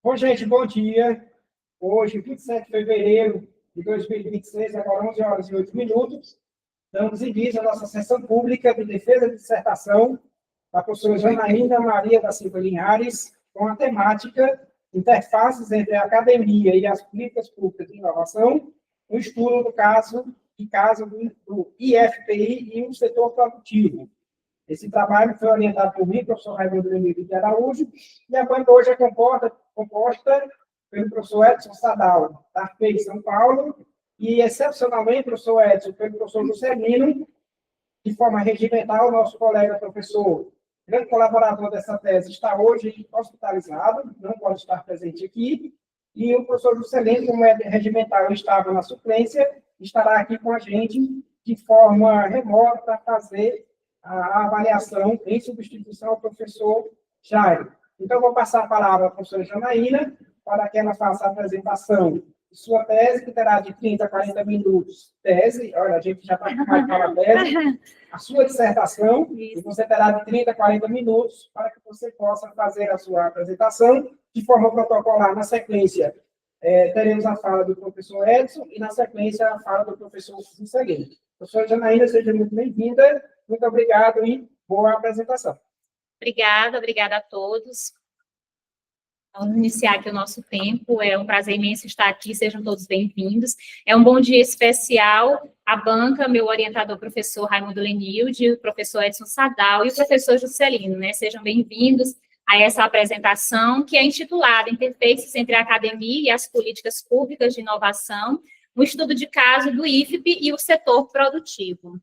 Bom, gente, bom dia. Hoje, 27 de fevereiro de 2026, agora 11 horas e 8 minutos, damos início à nossa sessão pública de defesa de dissertação da professora Janaína Maria da Silva Linhares, com a temática Interfaces entre a Academia e as Políticas Públicas de Inovação, um estudo do caso do IFPI e o setor produtivo. Esse trabalho foi orientado por mim, professor Raimundo Lenildo de Araújo, e a banca hoje é composta pelo professor Edson Sadal, da FPI São Paulo, e, excepcionalmente, professor Edson, pelo professor Juscelino, de forma regimental, nosso colega professor, grande colaborador dessa tese, está hoje hospitalizado, não pode estar presente aqui, e o professor Juscelino, como é regimental, estava na suplência, estará aqui com a gente de forma remota para fazer a avaliação em substituição ao professor Jairo. Então, vou passar a palavra à professora Janaína para que ela faça a apresentação de sua tese, que terá de 30 a 40 minutos. Tese, olha, a gente já está acostumado a falar tese. A sua dissertação, e você terá de 30 a 40 minutos para que você possa fazer a sua apresentação de forma protocolar. Na sequência, teremos a fala do professor Edson e, na sequência, a fala do professor Juscelino. Professora Janaína, seja muito bem-vinda. Muito obrigado e boa apresentação. Obrigada a todos. Vamos iniciar aqui o nosso tempo. É um prazer imenso estar aqui, sejam todos bem-vindos. É um bom dia especial à banca, meu orientador, professor Raimundo Lenilde, o professor Edson Sadal e o professor Juscelino, né? Sejam bem-vindos a essa apresentação, que é intitulada Interfaces entre a Academia e as Políticas Públicas de Inovação, um estudo de caso do IFP e o setor produtivo.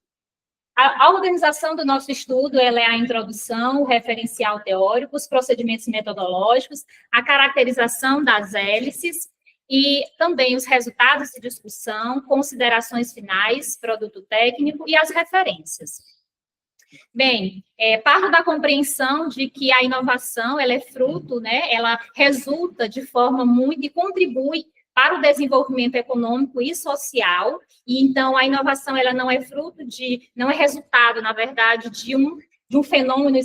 A organização do nosso estudo ela é a introdução, o referencial teórico, os procedimentos metodológicos, a caracterização das hélices e também os resultados de discussão, considerações finais, produto técnico e as referências. Bem, parto da compreensão de que a inovação ela é fruto, né, ela resulta de forma muito e contribui para o desenvolvimento econômico e social, e então a inovação ela não é não é resultado, na verdade, de um fenômeno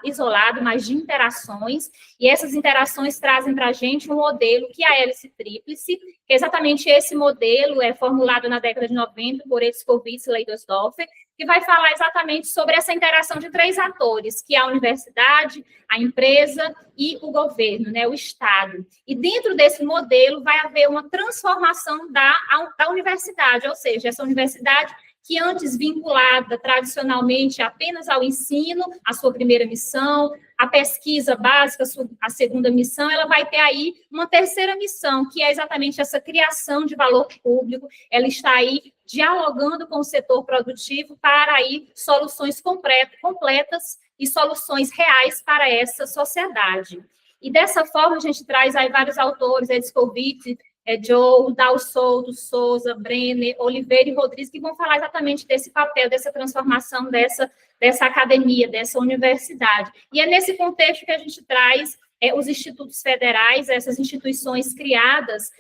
isolado, mas de interações, e essas interações trazem para a gente um modelo que é a hélice tríplice, exatamente esse modelo é formulado na década de 90 por Edskovitz e Leidosdorfer, que vai falar exatamente sobre essa interação de três atores, que é a universidade, a empresa e o governo, né, o Estado. E dentro desse modelo vai haver uma transformação da universidade, ou seja, essa universidade que antes vinculada tradicionalmente apenas ao ensino, a sua primeira missão, a pesquisa básica, a segunda missão, ela vai ter aí uma terceira missão, que é exatamente essa criação de valor público, ela está aí dialogando com o setor produtivo para aí soluções completas e soluções reais para essa sociedade. E dessa forma a gente traz aí vários autores, Edskovitz, Joe, Dal Souto, Souza, Brenner, Oliveira e Rodrigues, que vão falar exatamente desse papel, dessa transformação dessa academia, dessa universidade. E é nesse contexto que a gente traz os institutos federais, essas instituições criadas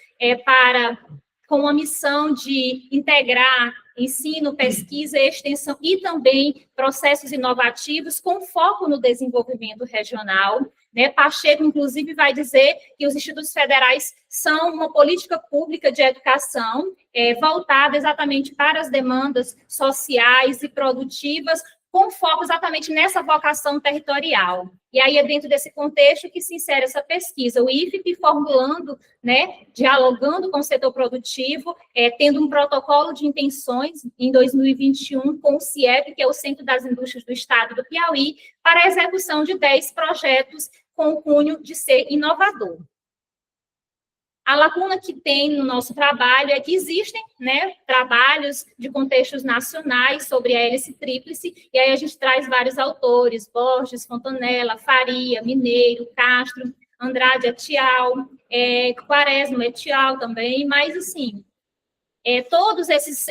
com a missão de integrar ensino, pesquisa, extensão e também processos inovativos com foco no desenvolvimento regional. Né? Pacheco, inclusive, vai dizer que os institutos federais são uma política pública de educação voltada exatamente para as demandas sociais e produtivas, com foco exatamente nessa vocação territorial. E aí é dentro desse contexto que se insere essa pesquisa, o IFP formulando, né, dialogando com o setor produtivo, tendo um protocolo de intenções em 2021 com o CIEP, que é o Centro das Indústrias do Estado do Piauí, para a execução de 10 projetos com o cunho de ser inovador. A lacuna que tem no nosso trabalho é que existem, né, trabalhos de contextos nacionais sobre a hélice tríplice, e aí a gente traz vários autores, Borges, Fontanella, Faria, Mineiro, Castro, Andrade et al., Quaresma et al. Também, mas, assim, todos essas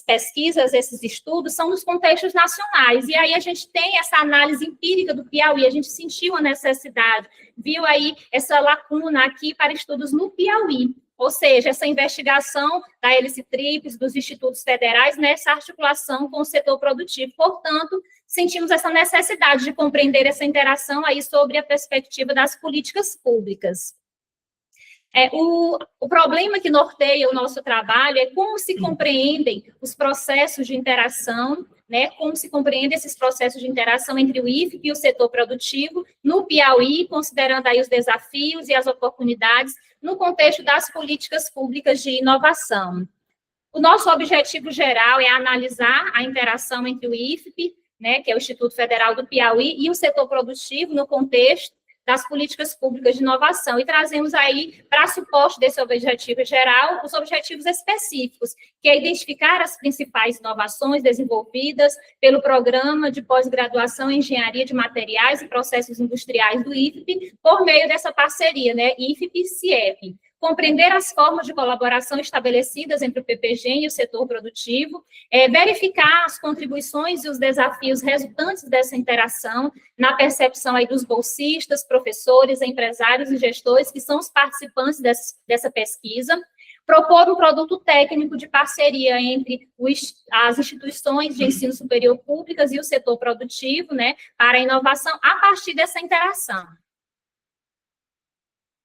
pesquisas, esses estudos, são nos contextos nacionais, e aí a gente tem essa análise empírica do Piauí, a gente sentiu a necessidade, viu aí essa lacuna aqui para estudos no Piauí, ou seja, essa investigação da hélice tríplice, dos institutos federais, nessa articulação com o setor produtivo. Portanto, sentimos essa necessidade de compreender essa interação aí sobre a perspectiva das políticas públicas. O problema que norteia o nosso trabalho é como se compreendem os processos de interação, né, como se compreendem esses processos de interação entre o IFP e o setor produtivo no Piauí, considerando aí os desafios e as oportunidades no contexto das políticas públicas de inovação. O nosso objetivo geral é analisar a interação entre o IFP, né, que é o Instituto Federal do Piauí, e o setor produtivo no contexto das políticas públicas de inovação, e trazemos aí, para suporte desse objetivo geral, os objetivos específicos, que é identificar as principais inovações desenvolvidas pelo Programa de Pós-Graduação em Engenharia de Materiais e Processos Industriais do IFP, por meio dessa parceria, né, IFP-CIEP. Compreender as formas de colaboração estabelecidas entre o PPG e o setor produtivo, verificar as contribuições e os desafios resultantes dessa interação na percepção aí dos bolsistas, professores, empresários e gestores que são os participantes dessa pesquisa, propor um produto técnico de parceria entre as instituições de ensino superior públicas e o setor produtivo, né, para a inovação a partir dessa interação.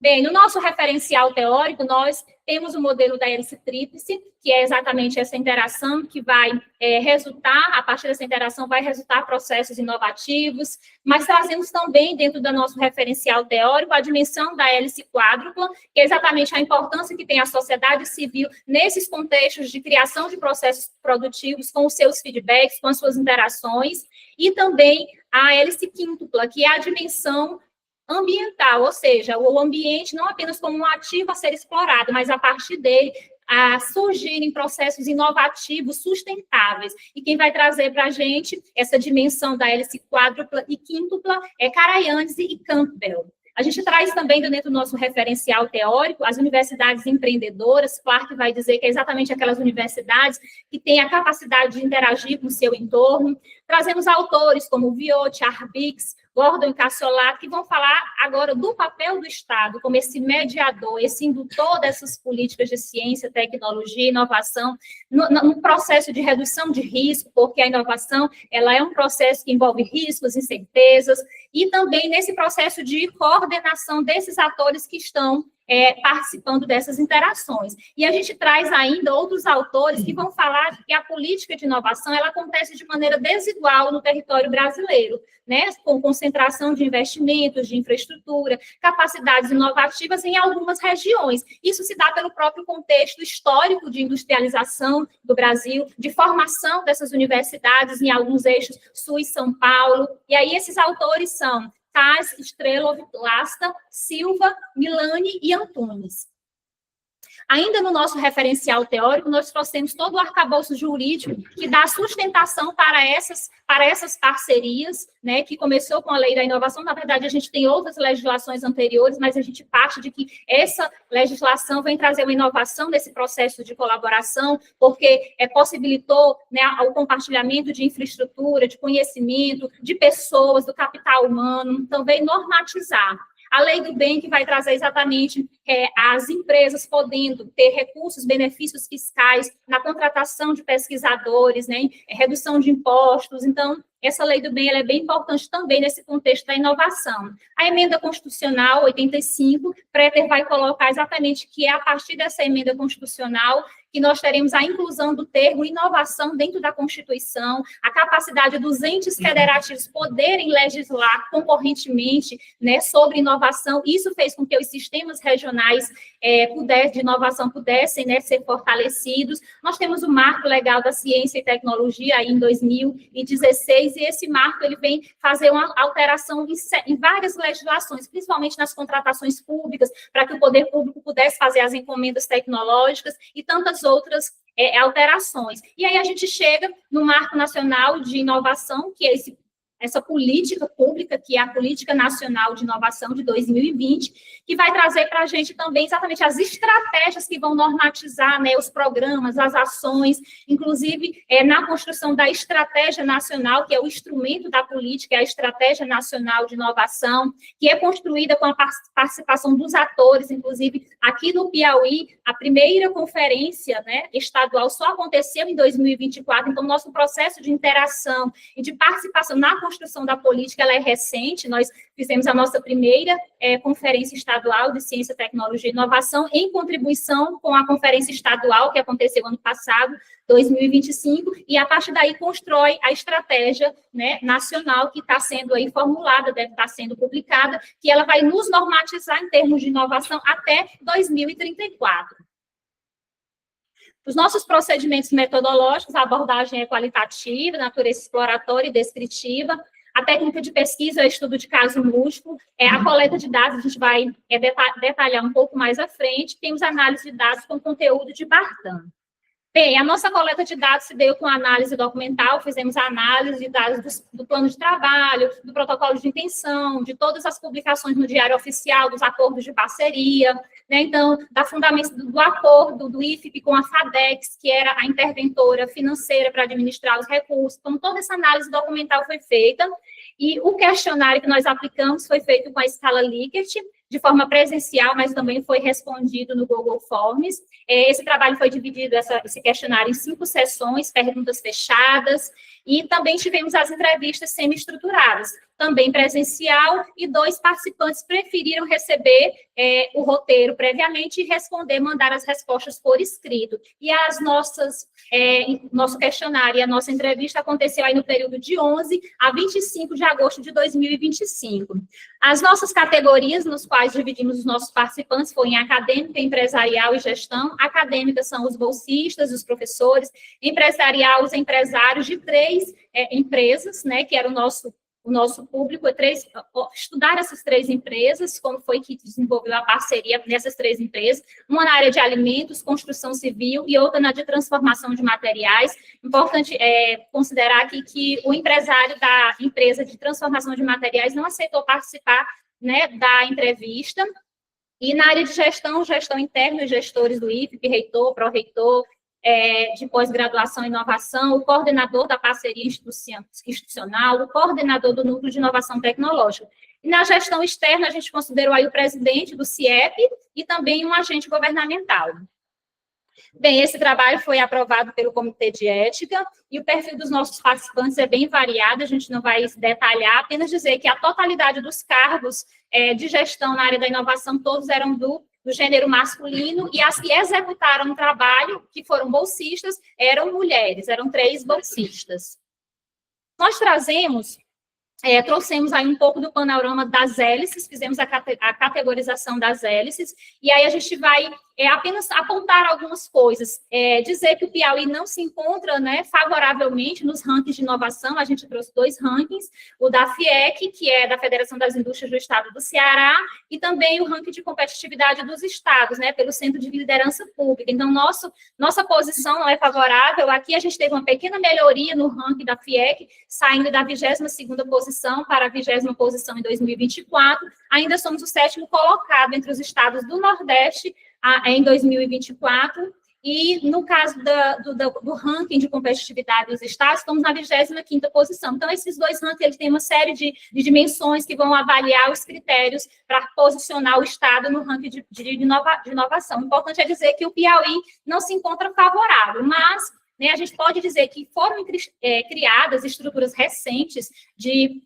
Bem, no nosso referencial teórico, nós temos o modelo da hélice tríplice, que é exatamente essa interação que vai resultar, a partir dessa interação, vai resultar processos inovativos, mas trazemos também, dentro do nosso referencial teórico, a dimensão da hélice quádrupla, que é exatamente a importância que tem a sociedade civil nesses contextos de criação de processos produtivos, com os seus feedbacks, com as suas interações, e também a hélice quíntupla, que é a dimensão ambiental, ou seja, o ambiente não apenas como um ativo a ser explorado, mas a partir dele a surgirem processos inovativos, sustentáveis. E quem vai trazer para a gente essa dimensão da hélice quádrupla e quíntupla é Karayannis e Campbell. A gente traz também, dentro do nosso referencial teórico, as universidades empreendedoras. Clark vai dizer que é exatamente aquelas universidades que têm a capacidade de interagir com o seu entorno. Trazemos autores como Viotti, Arbix, Gordon e Cassiolato, que vão falar agora do papel do Estado como esse mediador, esse indutor dessas políticas de ciência, tecnologia e inovação no processo de redução de risco, porque a inovação ela é um processo que envolve riscos, incertezas, e também nesse processo de coordenação desses atores que estão participando dessas interações. E a gente traz ainda outros autores que vão falar que a política de inovação ela acontece de maneira desigual no território brasileiro, né? Com concentração de investimentos, de infraestrutura, capacidades inovativas em algumas regiões. Isso se dá pelo próprio contexto histórico de industrialização do Brasil, de formação dessas universidades em alguns eixos Sul e São Paulo. E aí esses autores são Taz, Strelov, Lasta, Silva, Milani e Antunes. Ainda no nosso referencial teórico, nós trouxemos todo o arcabouço jurídico que dá sustentação para essas parcerias, né, que começou com a Lei da Inovação. Na verdade, a gente tem outras legislações anteriores, mas a gente parte de que essa legislação vem trazer uma inovação nesse processo de colaboração, porque possibilitou, né, o compartilhamento de infraestrutura, de conhecimento, de pessoas, do capital humano, também normatizar. A lei do bem que vai trazer exatamente as empresas podendo ter recursos, benefícios fiscais na contratação de pesquisadores, né, redução de impostos. Então, essa lei do bem ela é bem importante também nesse contexto da inovação. A emenda constitucional 85, Preter vai colocar exatamente que é a partir dessa emenda constitucional que nós teremos a inclusão do termo inovação dentro da Constituição, a capacidade dos entes federativos poderem legislar concorrentemente, né, sobre inovação. Isso fez com que os sistemas regionais de inovação pudessem, né, ser fortalecidos. Nós temos o Marco Legal da Ciência e Tecnologia aí em 2016, e esse marco ele vem fazer uma alteração em várias legislações, principalmente nas contratações públicas, para que o poder público pudesse fazer as encomendas tecnológicas e tantas outras alterações. E aí a gente chega no Marco Nacional de Inovação, que é esse essa política pública, que é a Política Nacional de Inovação de 2020, que vai trazer para a gente também exatamente as estratégias que vão normatizar, né, os programas, as ações, inclusive na construção da Estratégia Nacional, que é o instrumento da política, é a Estratégia Nacional de Inovação, que é construída com a participação dos atores, inclusive aqui no Piauí, a primeira conferência, né, estadual só aconteceu em 2024, então nosso processo de interação e de participação na construção da política, ela é recente. Nós fizemos a nossa primeira conferência estadual de Ciência, Tecnologia e Inovação, em contribuição com a conferência estadual que aconteceu ano passado, 2025, e a partir daí constrói a estratégia, né, nacional que está sendo aí formulada, deve estar sendo publicada, que ela vai nos normatizar em termos de inovação até 2034. Os nossos procedimentos metodológicos, a abordagem é qualitativa, natureza exploratória e descritiva, a técnica de pesquisa é o estudo de caso múltiplo, a coleta de dados a gente vai detalhar um pouco mais à frente, temos análise de dados com conteúdo de Bartan. Bem, a nossa coleta de dados se deu com análise documental, fizemos a análise de dados do plano de trabalho, do protocolo de intenção, de todas as publicações no Diário Oficial, dos acordos de parceria, né? Então, da fundamento do acordo do IFP com a FADEX, que era a interventora financeira para administrar os recursos. Então, toda essa análise documental foi feita, e o questionário que nós aplicamos foi feito com a escala Likert, de forma presencial, mas também foi respondido no Google Forms. Esse trabalho foi dividido, esse questionário, em 5 sessões, perguntas fechadas, e também tivemos as entrevistas semi-estruturadas, também presencial, e 2 participantes preferiram receber o roteiro previamente e responder, mandar as respostas por escrito. E nosso questionário e a nossa entrevista aconteceu aí no período de 11 a 25 de agosto de 2025. As nossas categorias nos quais dividimos os nossos participantes foi em acadêmica, empresarial e gestão. Acadêmica são os bolsistas, os professores, empresarial, os empresários de 3 empresas, né, que era o nosso público, estudar essas 3 empresas, como foi que desenvolveu a parceria nessas 3 empresas, uma na área de alimentos, construção civil, e outra na de transformação de materiais. Importante considerar aqui que o empresário da empresa de transformação de materiais não aceitou participar, né, da entrevista. E na área de gestão interna, os gestores do IFP, reitor, pró-reitor, de pós-graduação e inovação, o coordenador da parceria institucional, o coordenador do núcleo de inovação tecnológica. E na gestão externa, a gente considerou aí o presidente do CIEP e também um agente governamental. Bem, esse trabalho foi aprovado pelo Comitê de Ética, e o perfil dos nossos participantes é bem variado, a gente não vai detalhar, apenas dizer que a totalidade dos cargos de gestão na área da inovação, todos eram do gênero masculino, e as que executaram o trabalho, que foram bolsistas, eram mulheres, eram 3 bolsistas. Nós trouxemos aí um pouco do panorama das hélices, fizemos a categorização das hélices, e aí a gente vai apenas apontar algumas coisas, dizer que o Piauí não se encontra, né, favoravelmente nos rankings de inovação. A gente trouxe 2 rankings, o da FIEC, que é da Federação das Indústrias do Estado do Ceará, e também o ranking de competitividade dos estados, né, pelo Centro de Liderança Pública. Então, nossa posição não é favorável. Aqui a gente teve uma pequena melhoria no ranking da FIEC, saindo da 22ª posição para a 20ª posição em 2024. Ainda somos o 7º colocado entre os estados do Nordeste em 2024, e no caso do ranking de competitividade dos estados, estamos na 25ª posição. Então, esses 2 rankings, eles têm uma série de dimensões que vão avaliar os critérios para posicionar o estado no ranking de inovação. O importante é dizer que o Piauí não se encontra favorável, mas, né, a gente pode dizer que foram criadas estruturas recentes de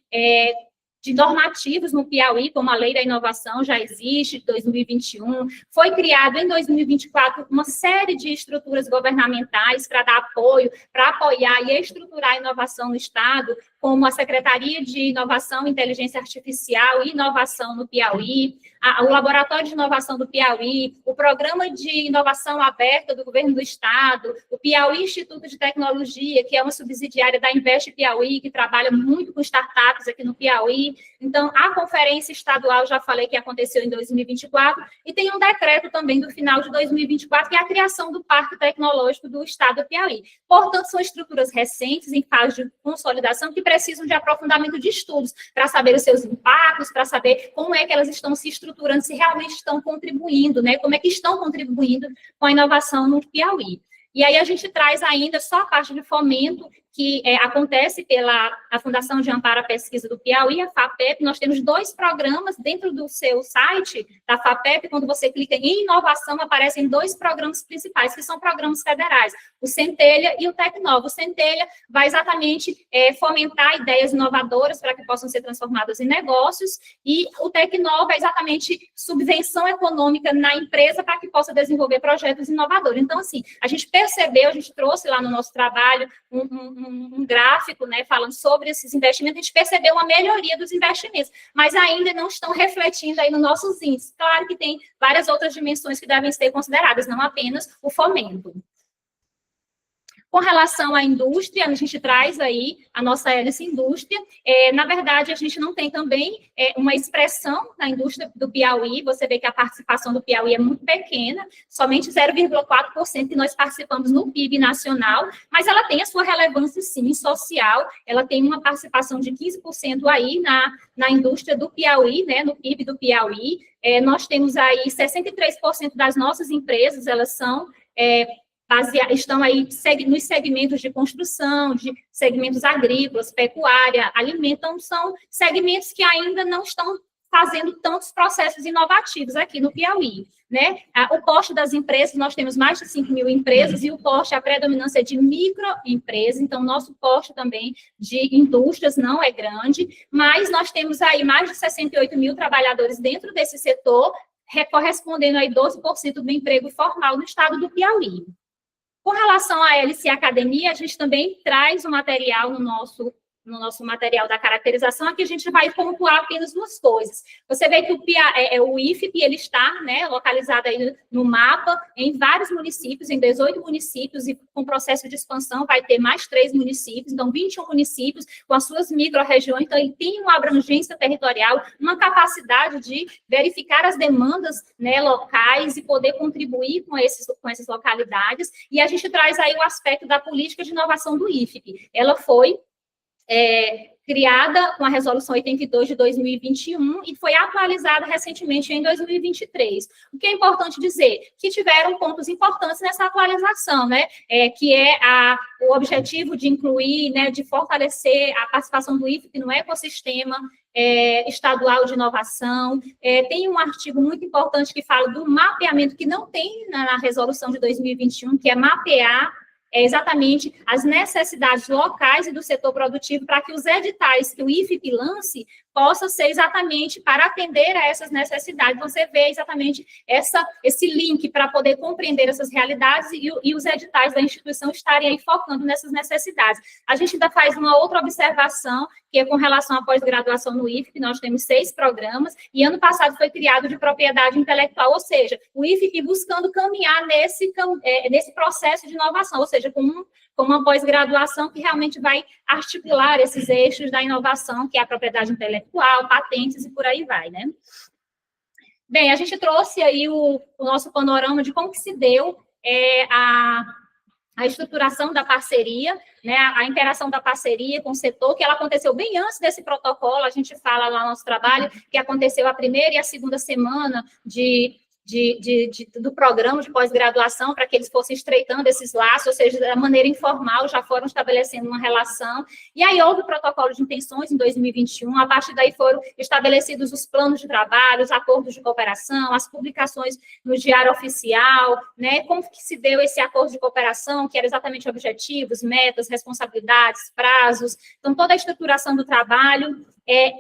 normativos no Piauí, como a Lei da Inovação já existe, de 2021, foi criado em 2024 uma série de estruturas governamentais para dar apoio, para apoiar e estruturar a inovação no Estado, como a Secretaria de Inovação, Inteligência Artificial e Inovação no Piauí, o Laboratório de Inovação do Piauí, o Programa de Inovação Aberta do Governo do Estado, o Piauí Instituto de Tecnologia, que é uma subsidiária da Invest Piauí, que trabalha muito com startups aqui no Piauí, Piauí. Então, a conferência estadual, já falei que aconteceu em 2024, e tem um decreto também do final de 2024, que é a criação do Parque Tecnológico do Estado do Piauí. Portanto, são estruturas recentes, em fase de consolidação, que precisam de aprofundamento de estudos, para saber os seus impactos, para saber como é que elas estão se estruturando, se realmente estão contribuindo, né? Como é que estão contribuindo com a inovação no Piauí. E aí a gente traz ainda só a parte de fomento, que acontece pela a Fundação de Amparo à Pesquisa do Piauí, a FAPEP. Nós temos 2 programas dentro do seu site, da FAPEP. Quando você clica em inovação, aparecem 2 programas principais, que são programas federais, o Centelha e o Tecnova. O Centelha vai exatamente fomentar ideias inovadoras para que possam ser transformadas em negócios, e o Tecnova é exatamente subvenção econômica na empresa para que possa desenvolver projetos inovadores. Então, assim, a gente percebeu, a gente trouxe lá no nosso trabalho um gráfico, né, falando sobre esses investimentos. A gente percebeu uma melhoria dos investimentos, mas ainda não estão refletindo aí nos nossos índices. Claro que tem várias outras dimensões que devem ser consideradas, não apenas o fomento. Com relação à indústria, a gente traz aí a nossa hélice indústria. Na verdade, a gente não tem também uma expressão na indústria do Piauí. Você vê que a participação do Piauí é muito pequena, somente 0,4% que nós participamos no PIB nacional, mas ela tem a sua relevância, sim, social. Ela tem uma participação de 15% aí na indústria do Piauí, né, no PIB do Piauí. Nós temos aí 63% das nossas empresas, elas são... estão aí nos segmentos de construção, de segmentos agrícolas, pecuária, alimento. Então, são segmentos que ainda não estão fazendo tantos processos inovativos aqui no Piauí, né? O porte das empresas, nós temos mais de 5 mil empresas, e o porte, a predominância é de microempresas. Então, nosso porte também de indústrias não é grande, mas nós temos aí mais de 68 mil trabalhadores dentro desse setor, correspondendo aí 12% do emprego formal no estado do Piauí. Com relação à hélice Academia, a gente também traz um material no nosso material da caracterização. Aqui a gente vai pontuar apenas 2 coisas. Você vê que o IFP, ele está, né, localizado aí no mapa, em vários municípios, em 18 municípios, e com processo de expansão vai ter mais 3 municípios, então 21 municípios com as suas micro-regiões. Então, ele tem uma abrangência territorial, uma capacidade de verificar as demandas, né, locais, e poder contribuir com essas localidades. E a gente traz aí o aspecto da política de inovação do IFP. Ela foi criada com a Resolução 82 de 2021 e foi atualizada recentemente em 2023. O que é importante dizer? Que tiveram pontos importantes nessa atualização, né? Que é o objetivo de incluir, né, de fortalecer a participação do IFP no ecossistema estadual de inovação. Tem um artigo muito importante que fala do mapeamento, que não tem na Resolução de 2021, que é mapear exatamente as necessidades locais e do setor produtivo, para que os editais que o IFP lance possam ser exatamente para atender a essas necessidades. Você vê exatamente esse link para poder compreender essas realidades e os editais da instituição estarem aí focando nessas necessidades. A gente ainda faz uma outra observação, que é com relação à pós-graduação no IFP. Nós temos 6 programas, e ano passado foi criado de propriedade intelectual, ou seja, o IFP buscando caminhar nesse processo de inovação, ou seja, com uma pós-graduação que realmente vai articular esses eixos da inovação, que é a propriedade intelectual, patentes e por aí vai, né? Bem, a gente trouxe aí o nosso panorama de como que se deu a estruturação da parceria, né, a interação da parceria com o setor, que ela aconteceu bem antes desse protocolo. A gente fala lá no nosso trabalho que aconteceu a primeira e a segunda semana do programa de pós-graduação, para que eles fossem estreitando esses laços, ou seja, da maneira informal, já foram estabelecendo uma relação. E aí houve o protocolo de intenções em 2021, a partir daí foram estabelecidos os planos de trabalho, os acordos de cooperação, as publicações no Diário Oficial, né? Como que se deu esse acordo de cooperação, que era exatamente objetivos, metas, responsabilidades, prazos. Então, toda a estruturação do trabalho,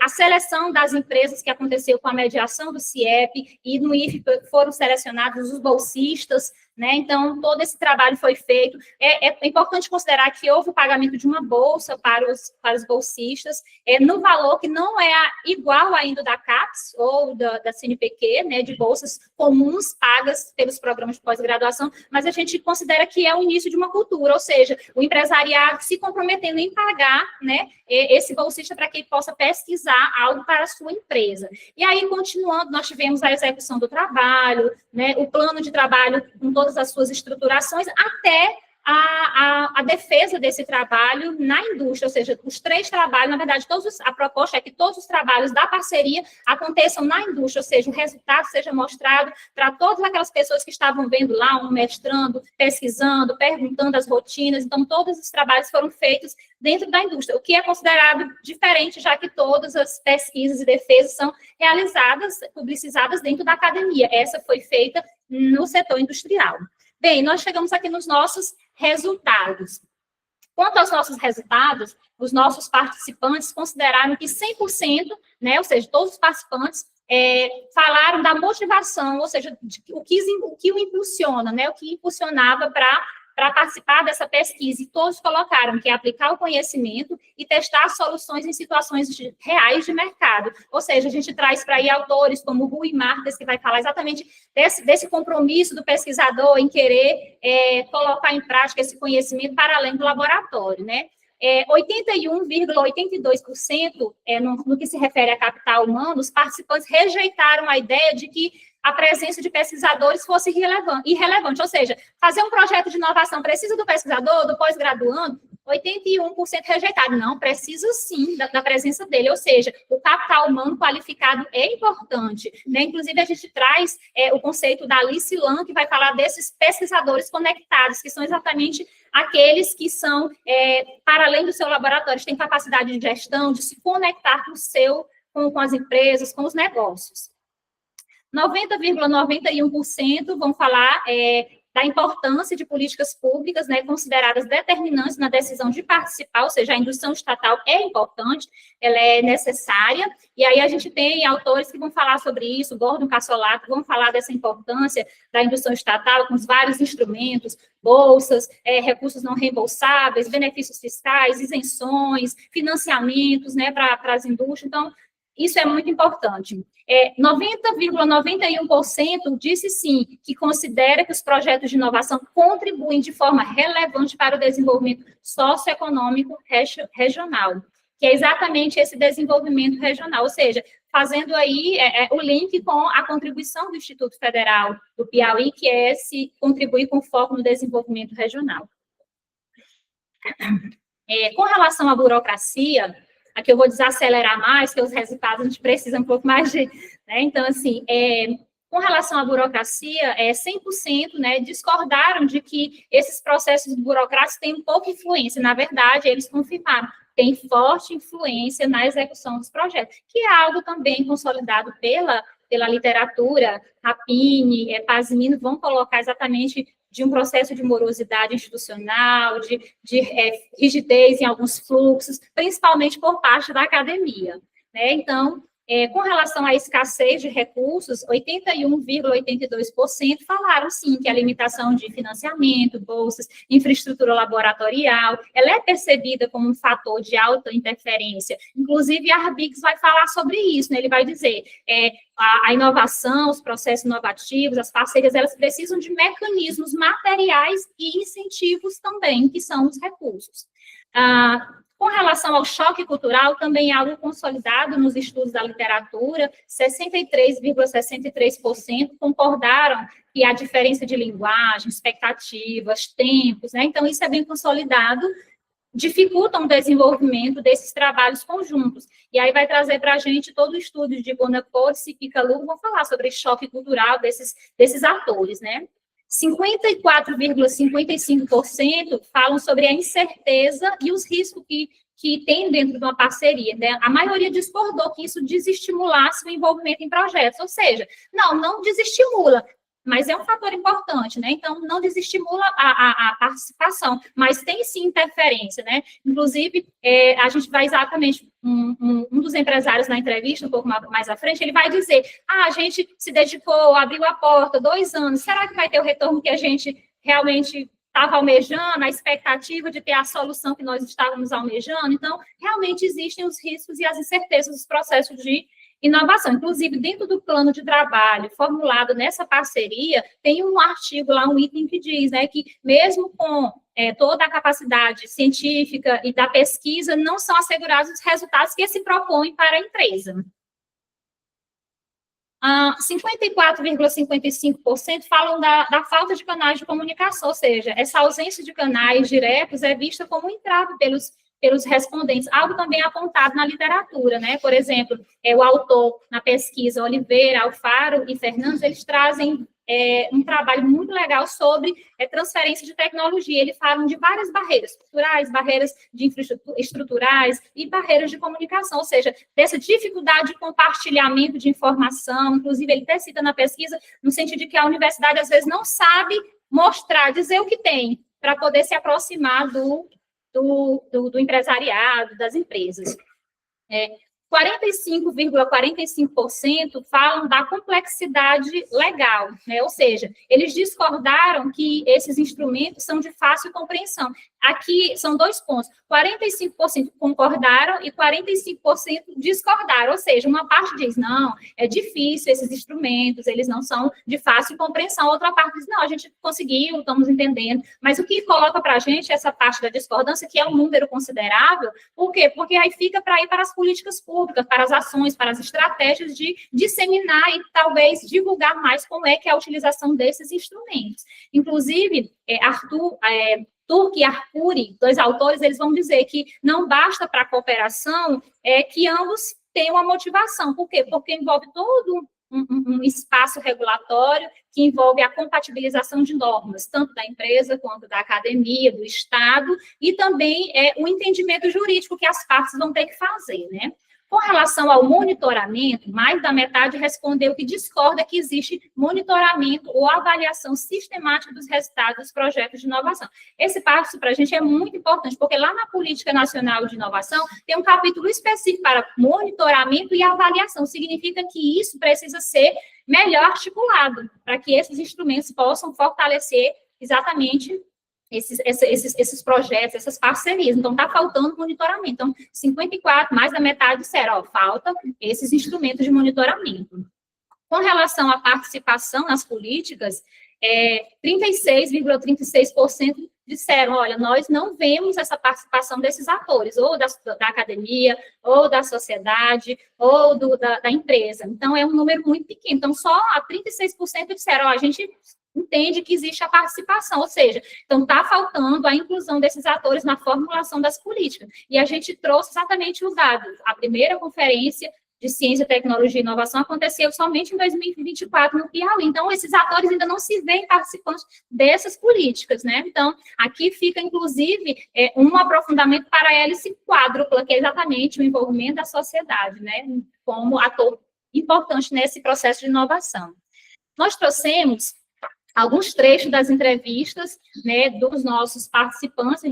a seleção das empresas, que aconteceu com a mediação do CIEP, e no IFP foram selecionados os bolsistas, né? Então, todo esse trabalho foi feito. É importante considerar que houve o pagamento de uma bolsa para os bolsistas, no valor que não é igual ainda da CAPES ou da CNPq, né, de bolsas comuns pagas pelos programas de pós-graduação, mas a gente considera que é o início de uma cultura, ou seja, o empresariado se comprometendo em pagar, né, esse bolsista para que ele possa pesquisar algo para a sua empresa. E aí, continuando, nós tivemos a execução do trabalho, né, o plano de trabalho com todas as suas estruturações, até a defesa desse trabalho na indústria, ou seja, os 3 trabalhos, na verdade, a proposta é que todos os trabalhos da parceria aconteçam na indústria, ou seja, o resultado seja mostrado para todas aquelas pessoas que estavam vendo lá, um mestrando, pesquisando, perguntando as rotinas, então todos os trabalhos foram feitos dentro da indústria, o que é considerado diferente, já que todas as pesquisas e defesas são realizadas, publicizadas dentro da academia. Essa foi feita no setor industrial. Bem, nós chegamos aqui nos nossos resultados. Quanto aos nossos resultados, os nossos participantes consideraram que 100%, né, ou seja, todos os participantes falaram da motivação, ou seja, o que o impulsiona, né, o que impulsionava para participar dessa pesquisa, e todos colocaram que é aplicar o conhecimento e testar soluções em situações reais de mercado. Ou seja, a gente traz para aí autores como Rui Marques, que vai falar exatamente desse compromisso do pesquisador em querer colocar em prática esse conhecimento para além do laboratório, né? 81,82%, no que se refere a capital humano, os participantes rejeitaram a ideia de que a presença de pesquisadores fosse irrelevante, ou seja, fazer um projeto de inovação precisa do pesquisador, do pós-graduando, 81% rejeitado. Não, precisa sim da presença dele, ou seja, o capital humano qualificado é importante, né? Inclusive, a gente traz o conceito da Alice Lam, que vai falar desses pesquisadores conectados, que são exatamente aqueles que são, para além do seu laboratório, têm capacidade de gestão, de se conectar com as empresas, com os negócios. 90,91% vão falar da importância de políticas públicas, né, consideradas determinantes na decisão de participar, ou seja, a indução estatal é importante, ela é necessária, e aí a gente tem autores que vão falar sobre isso, Gordon Cassolato, vão falar dessa importância da indução estatal, com os vários instrumentos, bolsas, recursos não reembolsáveis, benefícios fiscais, isenções, financiamentos, né, para as indústrias. Então, isso é muito importante. 90,91% disse sim, que considera que os projetos de inovação contribuem de forma relevante para o desenvolvimento socioeconômico regional, que é exatamente esse desenvolvimento regional, ou seja, fazendo aí o link com a contribuição do Instituto Federal do Piauí, que é se contribuir com foco no desenvolvimento regional. Com relação à burocracia, aqui eu vou desacelerar mais, que os resultados a gente precisa um pouco mais de... Né? Então, assim, com relação à burocracia, 100%, né, discordaram de que esses processos burocráticos têm pouca influência. Na verdade, eles confirmaram, tem forte influência na execução dos projetos, que é algo também consolidado pela literatura. Rapini, Pazimino vão colocar exatamente de um processo de morosidade institucional, de rigidez em alguns fluxos, principalmente por parte da academia, né? Então, com relação à escassez de recursos, 81,82% falaram, sim, que a limitação de financiamento, bolsas, infraestrutura laboratorial, ela é percebida como um fator de alta interferência. Inclusive, a Arbix vai falar sobre isso, né? Ele vai dizer, a inovação, os processos inovativos, as parcerias, elas precisam de mecanismos materiais e incentivos também, que são os recursos. Com relação ao choque cultural, também é algo consolidado nos estudos da literatura, 63,63% concordaram que a diferença de linguagem, expectativas, tempos, né? Então, isso é bem consolidado, dificultam o desenvolvimento desses trabalhos conjuntos. E aí vai trazer para a gente todo o estudo de Bonacotes e Picalugo, vão falar sobre choque cultural desses atores, né? 54,55% falam sobre a incerteza e os riscos que tem dentro de uma parceria, né? A maioria discordou que isso desestimulasse o envolvimento em projetos, ou seja, não desestimula, mas é um fator importante, né? Então, não desestimula a participação, mas tem sim interferência, né? Inclusive, a gente vai exatamente, um dos empresários na entrevista, um pouco mais à frente, ele vai dizer, a gente se dedicou, abriu a porta, 2 anos, será que vai ter o retorno que a gente realmente estava almejando, a expectativa de ter a solução que nós estávamos almejando? Então, realmente existem os riscos e as incertezas dos processos de inovação. Inclusive, dentro do plano de trabalho formulado nessa parceria, tem um artigo lá, um item que diz, né, que mesmo com toda a capacidade científica e da pesquisa, não são assegurados os resultados que se propõem para a empresa. 54,55% falam da falta de canais de comunicação, ou seja, essa ausência de canais diretos é vista como um entrave pelos respondentes, algo também apontado na literatura, né? Por exemplo, o autor na pesquisa, Oliveira, Alfaro e Fernandes, eles trazem um trabalho muito legal sobre transferência de tecnologia. Eles falam de várias barreiras culturais, barreiras de estruturais e barreiras de comunicação, ou seja, dessa dificuldade de compartilhamento de informação. Inclusive, ele até cita na pesquisa, no sentido de que a universidade, às vezes, não sabe mostrar, dizer o que tem, para poder se aproximar do empresariado, das empresas. 45,45% falam da complexidade legal, né? Ou seja, eles discordaram que esses instrumentos são de fácil compreensão. Aqui são 2 pontos, 45% concordaram e 45% discordaram, ou seja, uma parte diz, não, é difícil esses instrumentos, eles não são de fácil compreensão, outra parte diz, não, a gente conseguiu, estamos entendendo, mas o que coloca para a gente essa parte da discordância, que é um número considerável, por quê? Porque aí fica para ir para as políticas públicas, para as ações, para as estratégias de disseminar e talvez divulgar mais como é que é a utilização desses instrumentos. Inclusive, Turk e Arcuri, 2 autores, eles vão dizer que não basta para a cooperação que ambos tenham uma motivação. Por quê? Porque envolve todo um espaço regulatório que envolve a compatibilização de normas, tanto da empresa quanto da academia, do Estado, e também o entendimento jurídico que as partes vão ter que fazer, né? Com relação ao monitoramento, mais da metade respondeu que discorda que existe monitoramento ou avaliação sistemática dos resultados dos projetos de inovação. Esse passo para a gente é muito importante, porque lá na Política Nacional de Inovação tem um capítulo específico para monitoramento e avaliação. Significa que isso precisa ser melhor articulado, para que esses instrumentos possam fortalecer exatamente esses projetos, essas parcerias. Então, está faltando monitoramento. Então, 54%, mais da metade disseram, falta esses instrumentos de monitoramento. Com relação à participação nas políticas, 36,36% disseram, olha, nós não vemos essa participação desses atores, ou da academia, ou da sociedade, ou da empresa. Então, é um número muito pequeno. Então, só 36% disseram, a gente entende que existe a participação, ou seja, então está faltando a inclusão desses atores na formulação das políticas. E a gente trouxe exatamente o dado. A primeira conferência de Ciência, Tecnologia e Inovação aconteceu somente em 2024 no Piauí. Então, esses atores ainda não se veem participantes dessas políticas, né? Então, aqui fica, inclusive, um aprofundamento para a hélice quádrupla, que é exatamente o envolvimento da sociedade, né? Como ator importante nesse processo de inovação. Nós trouxemos alguns trechos das entrevistas, né, dos nossos participantes.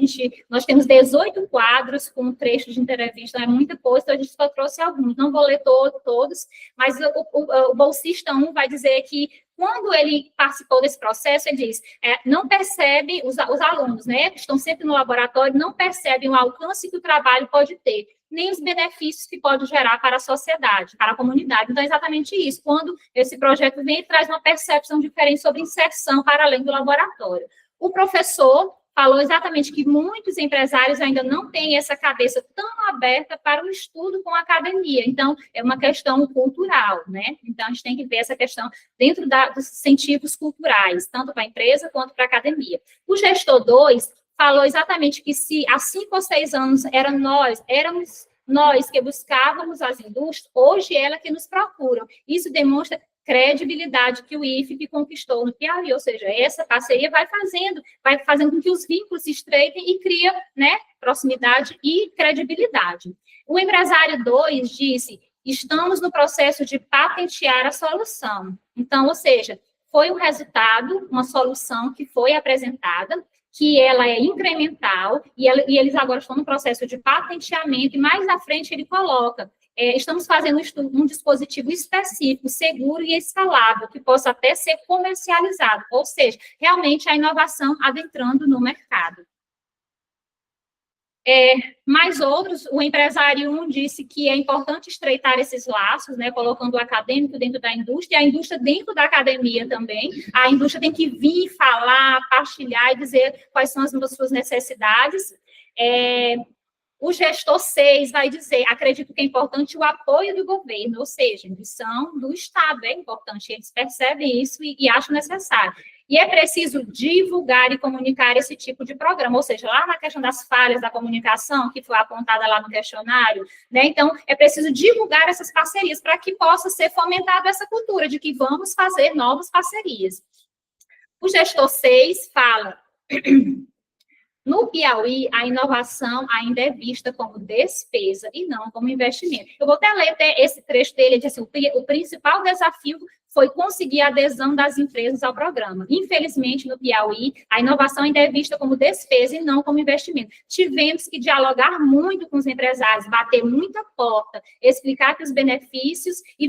Nós temos 18 quadros com trechos de entrevista, é muita coisa, então a gente só trouxe alguns. Não vou ler todos, mas o bolsista 1 vai dizer que quando ele participou desse processo, ele diz, não percebe, os alunos, né, que estão sempre no laboratório, não percebem o alcance que o trabalho pode ter, nem os benefícios que pode gerar para a sociedade, para a comunidade. Então, é exatamente isso. Quando esse projeto vem, ele traz uma percepção diferente sobre inserção para além do laboratório. O professor falou exatamente que muitos empresários ainda não têm essa cabeça tão aberta para o estudo com a academia. Então, é uma questão cultural, né? Então, a gente tem que ver essa questão dentro dos incentivos culturais, tanto para a empresa quanto para a academia. O gestor 2 falou exatamente que se há 5 ou 6 anos éramos nós que buscávamos as indústrias, hoje é ela que nos procuram. Isso demonstra credibilidade que o IFP conquistou no Piauí, ou seja, essa parceria vai fazendo com que os vínculos se estreitem e cria, né, proximidade e credibilidade. O empresário 2 disse, estamos no processo de patentear a solução. Então, ou seja, foi um resultado, uma solução que foi apresentada, que ela é incremental, e eles agora estão no processo de patenteamento, e mais à frente ele coloca, estamos fazendo um dispositivo específico, seguro e escalável, que possa até ser comercializado, ou seja, realmente a inovação adentrando no mercado. Mais outros, o empresário 1 disse que é importante estreitar esses laços, né, colocando o acadêmico dentro da indústria, e a indústria dentro da academia também. A indústria tem que vir falar, partilhar e dizer quais são as suas necessidades. O gestor 6 vai dizer, acredito que é importante o apoio do governo, ou seja, a ambição do Estado é importante, eles percebem isso e acham necessário. E é preciso divulgar e comunicar esse tipo de programa, ou seja, lá na questão das falhas da comunicação, que foi apontada lá no questionário, né? Então, é preciso divulgar essas parcerias para que possa ser fomentada essa cultura de que vamos fazer novas parcerias. O gestor 6 fala... No Piauí, a inovação ainda é vista como despesa e não como investimento. Eu vou até ler esse trecho dele, ele diz assim, o principal desafio foi conseguir a adesão das empresas ao programa. Infelizmente, no Piauí, a inovação ainda é vista como despesa e não como investimento. Tivemos que dialogar muito com os empresários, bater muita porta, explicar que os benefícios e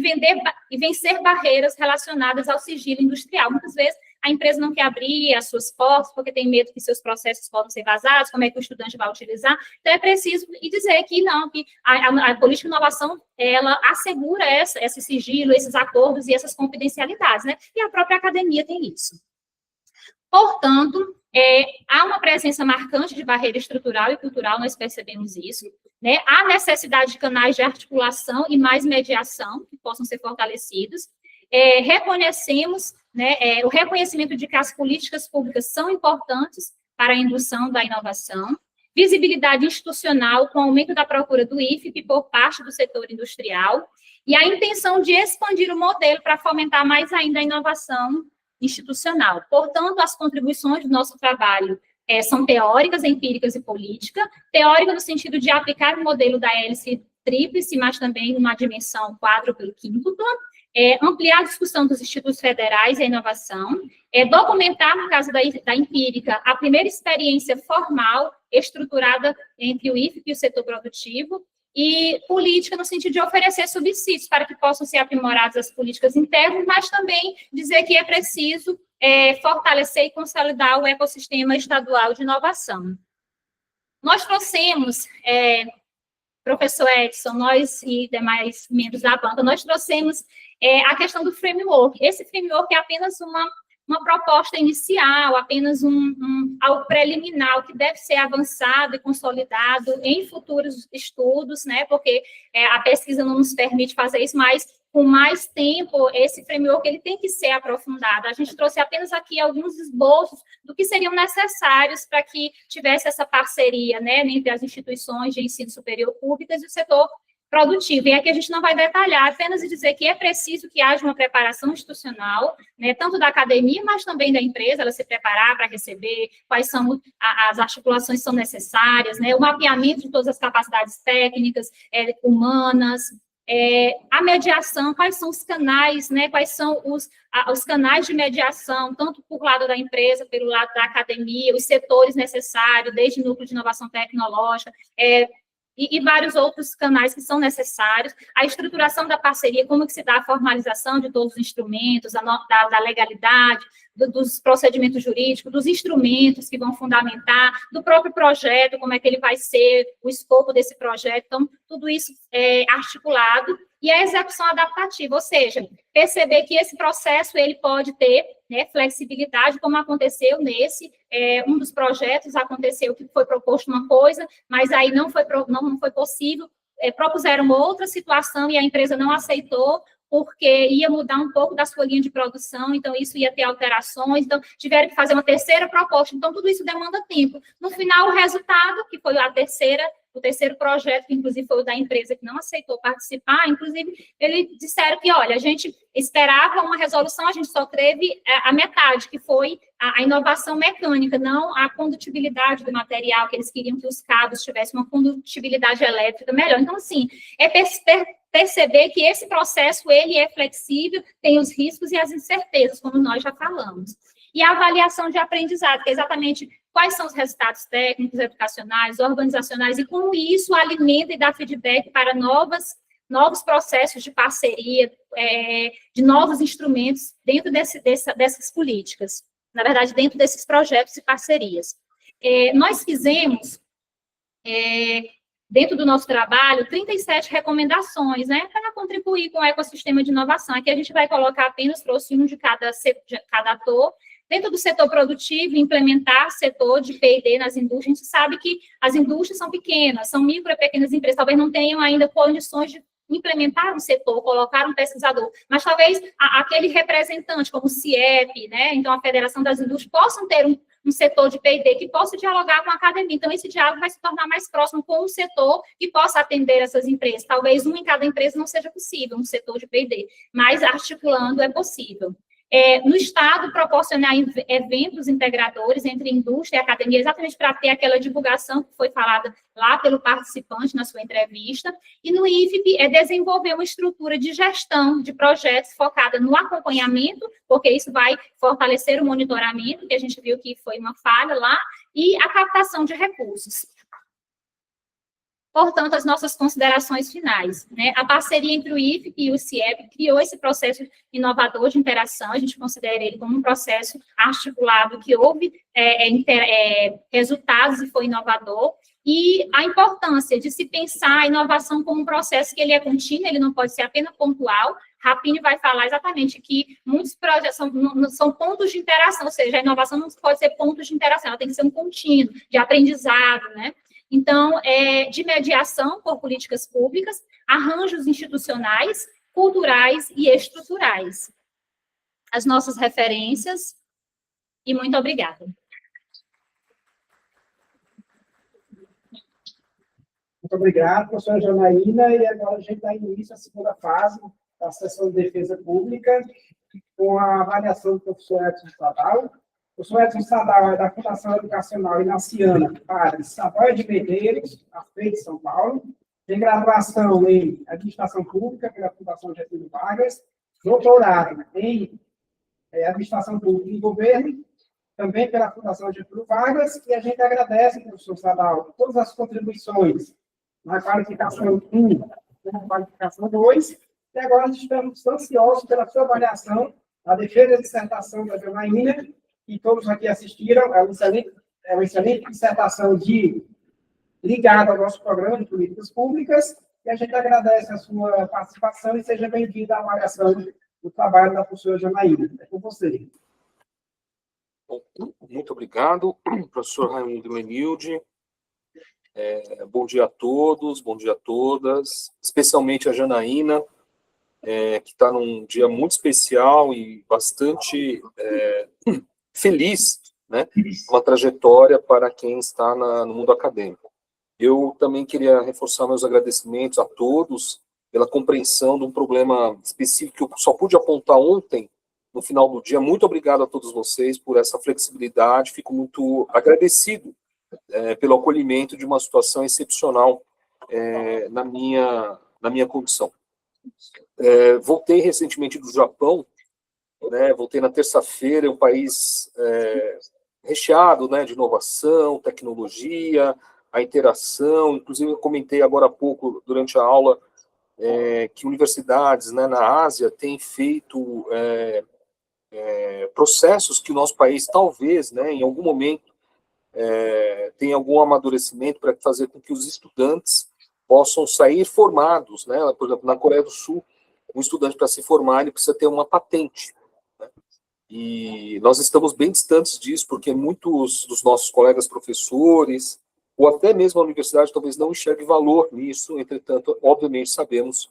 vencer barreiras relacionadas ao sigilo industrial. Muitas vezes, a empresa não quer abrir as suas portas porque tem medo que seus processos possam ser vazados, como é que o estudante vai utilizar. Então, é preciso dizer que não, que a política de inovação, ela assegura esse sigilo, esses acordos e essas confidencialidades, né? E a própria academia tem isso. Portanto, há uma presença marcante de barreira estrutural e cultural, nós percebemos isso, né? Há necessidade de canais de articulação e mais mediação que possam ser fortalecidos. Reconhecemos, né, o reconhecimento de que as políticas públicas são importantes para a indução da inovação, visibilidade institucional com o aumento da procura do IFP por parte do setor industrial, e a intenção de expandir o modelo para fomentar mais ainda a inovação institucional. Portanto, as contribuições do nosso trabalho são teóricas, empíricas e política. Teórica no sentido de aplicar o modelo da hélice tríplice, mas também numa dimensão quádrupla e quíntupla, ampliar a discussão dos institutos federais e a inovação, documentar, no caso da empírica, a primeira experiência formal estruturada entre o IFP e o setor produtivo, e política no sentido de oferecer subsídios para que possam ser aprimoradas as políticas internas, mas também dizer que é preciso fortalecer e consolidar o ecossistema estadual de inovação. Nós trouxemos... professor Edson, nós e demais membros da banca, nós trouxemos a questão do framework. Esse framework é apenas uma proposta inicial, apenas algo preliminar, que deve ser avançado e consolidado em futuros estudos, né, porque a pesquisa não nos permite fazer isso, mas com mais tempo, esse framework ele tem que ser aprofundado. A gente trouxe apenas aqui alguns esboços do que seriam necessários para que tivesse essa parceria, né, entre as instituições de ensino superior públicas e o setor produtivo. E aqui a gente não vai detalhar, apenas dizer que é preciso que haja uma preparação institucional, né, tanto da academia, mas também da empresa, ela se preparar para receber, quais são as articulações que são necessárias, né, o mapeamento de todas as capacidades técnicas, humanas, a mediação, quais são os canais, né, quais são os canais de mediação, tanto por lado da empresa, pelo lado da academia, os setores necessários, desde núcleo de inovação tecnológica, e vários outros canais que são necessários, a estruturação da parceria, como que se dá a formalização de todos os instrumentos, da legalidade, dos procedimentos jurídicos, dos instrumentos que vão fundamentar, do próprio projeto, como é que ele vai ser, o escopo desse projeto, então, tudo isso é articulado, e a execução adaptativa, ou seja, perceber que esse processo, ele pode ter, né, flexibilidade, como aconteceu nesse, um dos projetos aconteceu que foi proposto uma coisa, mas aí não foi possível, propuseram outra situação e a empresa não aceitou, porque ia mudar um pouco da sua linha de produção, então isso ia ter alterações, então tiveram que fazer uma terceira proposta, então tudo isso demanda tempo. No final, o resultado, que foi a terceira o terceiro projeto, que inclusive foi o da empresa que não aceitou participar, inclusive, eles disseram que, olha, a gente esperava uma resolução, a gente só teve a metade, que foi a inovação mecânica, não a condutibilidade do material, que eles queriam que os cabos tivessem uma condutibilidade elétrica melhor. Então, assim, é perceber que esse processo, ele é flexível, tem os riscos e as incertezas, como nós já falamos. E a avaliação de aprendizado, que é exatamente quais são os resultados técnicos, educacionais, organizacionais, e como isso alimenta e dá feedback para novos processos de parceria, de novos instrumentos dentro dessas políticas. Na verdade, dentro desses projetos e parcerias. Nós fizemos, dentro do nosso trabalho, 37 recomendações, né, para contribuir com o ecossistema de inovação. Aqui a gente vai colocar apenas, trouxe um de cada ator. Dentro do setor produtivo, implementar setor de P&D nas indústrias. A gente sabe que as indústrias são pequenas, são micro e pequenas empresas, talvez não tenham ainda condições de implementar um setor, colocar um pesquisador, mas talvez aquele representante, como o CIEP, né, então a Federação das Indústrias, possam ter um setor de P&D que possa dialogar com a academia. Então, esse diálogo vai se tornar mais próximo com um setor que possa atender essas empresas. Talvez um em cada empresa não seja possível, um setor de P&D, mas articulando é possível. No Estado, proporcionar eventos integradores entre indústria e academia, exatamente para ter aquela divulgação que foi falada lá pelo participante na sua entrevista. E no IFP, desenvolver uma estrutura de gestão de projetos focada no acompanhamento, porque isso vai fortalecer o monitoramento, que a gente viu que foi uma falha lá, e a captação de recursos. Portanto, as nossas considerações finais, né? A parceria entre o IFP e o CIEP criou esse processo inovador de interação, a gente considera ele como um processo articulado que houve resultados e foi inovador, e a importância de se pensar a inovação como um processo que ele é contínuo, ele não pode ser apenas pontual. Rapini vai falar exatamente que muitos projetos são pontos de interação, ou seja, a inovação não pode ser pontos de interação, ela tem que ser um contínuo, de aprendizado, né? Então, de mediação por políticas públicas, arranjos institucionais, culturais e estruturais. As nossas referências, e muito obrigada. Muito obrigado, professora Janaína, e agora a gente dá início à segunda fase da sessão de defesa pública, com a avaliação do professor Edson Sadal. O professor Edson Sadal é da Fundação Educacional Inaciana, Padre Samuel de Medeiros, a FEI de São Paulo. Tem graduação em Administração Pública pela Fundação Getúlio Vargas, doutorado em Administração Pública e Governo, também pela Fundação Getúlio Vargas, e a gente agradece, professor Sadal, todas as contribuições na qualificação 1 e na qualificação 2, e agora estamos ansiosos pela sua avaliação da defesa de dissertação da Janaína, que todos aqui assistiram, é uma excelente dissertação ligada ao nosso programa de políticas públicas, e a gente agradece a sua participação e seja bem-vindo à avaliação do trabalho da professora Janaína. É com você. Muito obrigado, professor Raimundo Menilde. Bom dia a todos, bom dia a todas, especialmente a Janaína, que está num dia muito especial e bastante feliz, né? Uma trajetória para quem está no mundo acadêmico. Eu também queria reforçar meus agradecimentos a todos pela compreensão de um problema específico que eu só pude apontar ontem, no final do dia. Muito obrigado a todos vocês por essa flexibilidade, fico muito agradecido pelo acolhimento de uma situação excepcional na minha condição. Voltei recentemente do Japão, né, voltei na terça-feira, é um país recheado, né, de inovação, tecnologia, a interação. Inclusive, eu comentei agora há pouco, durante a aula, que universidades, né, na Ásia têm feito processos que o nosso país, talvez, né, em algum momento, tenha algum amadurecimento para fazer com que os estudantes possam sair formados, né? Por exemplo, na Coreia do Sul, um estudante, para se formar, ele precisa ter uma patente. E nós estamos bem distantes disso, porque muitos dos nossos colegas professores, ou até mesmo a universidade, talvez não enxergue valor nisso. Entretanto, obviamente, sabemos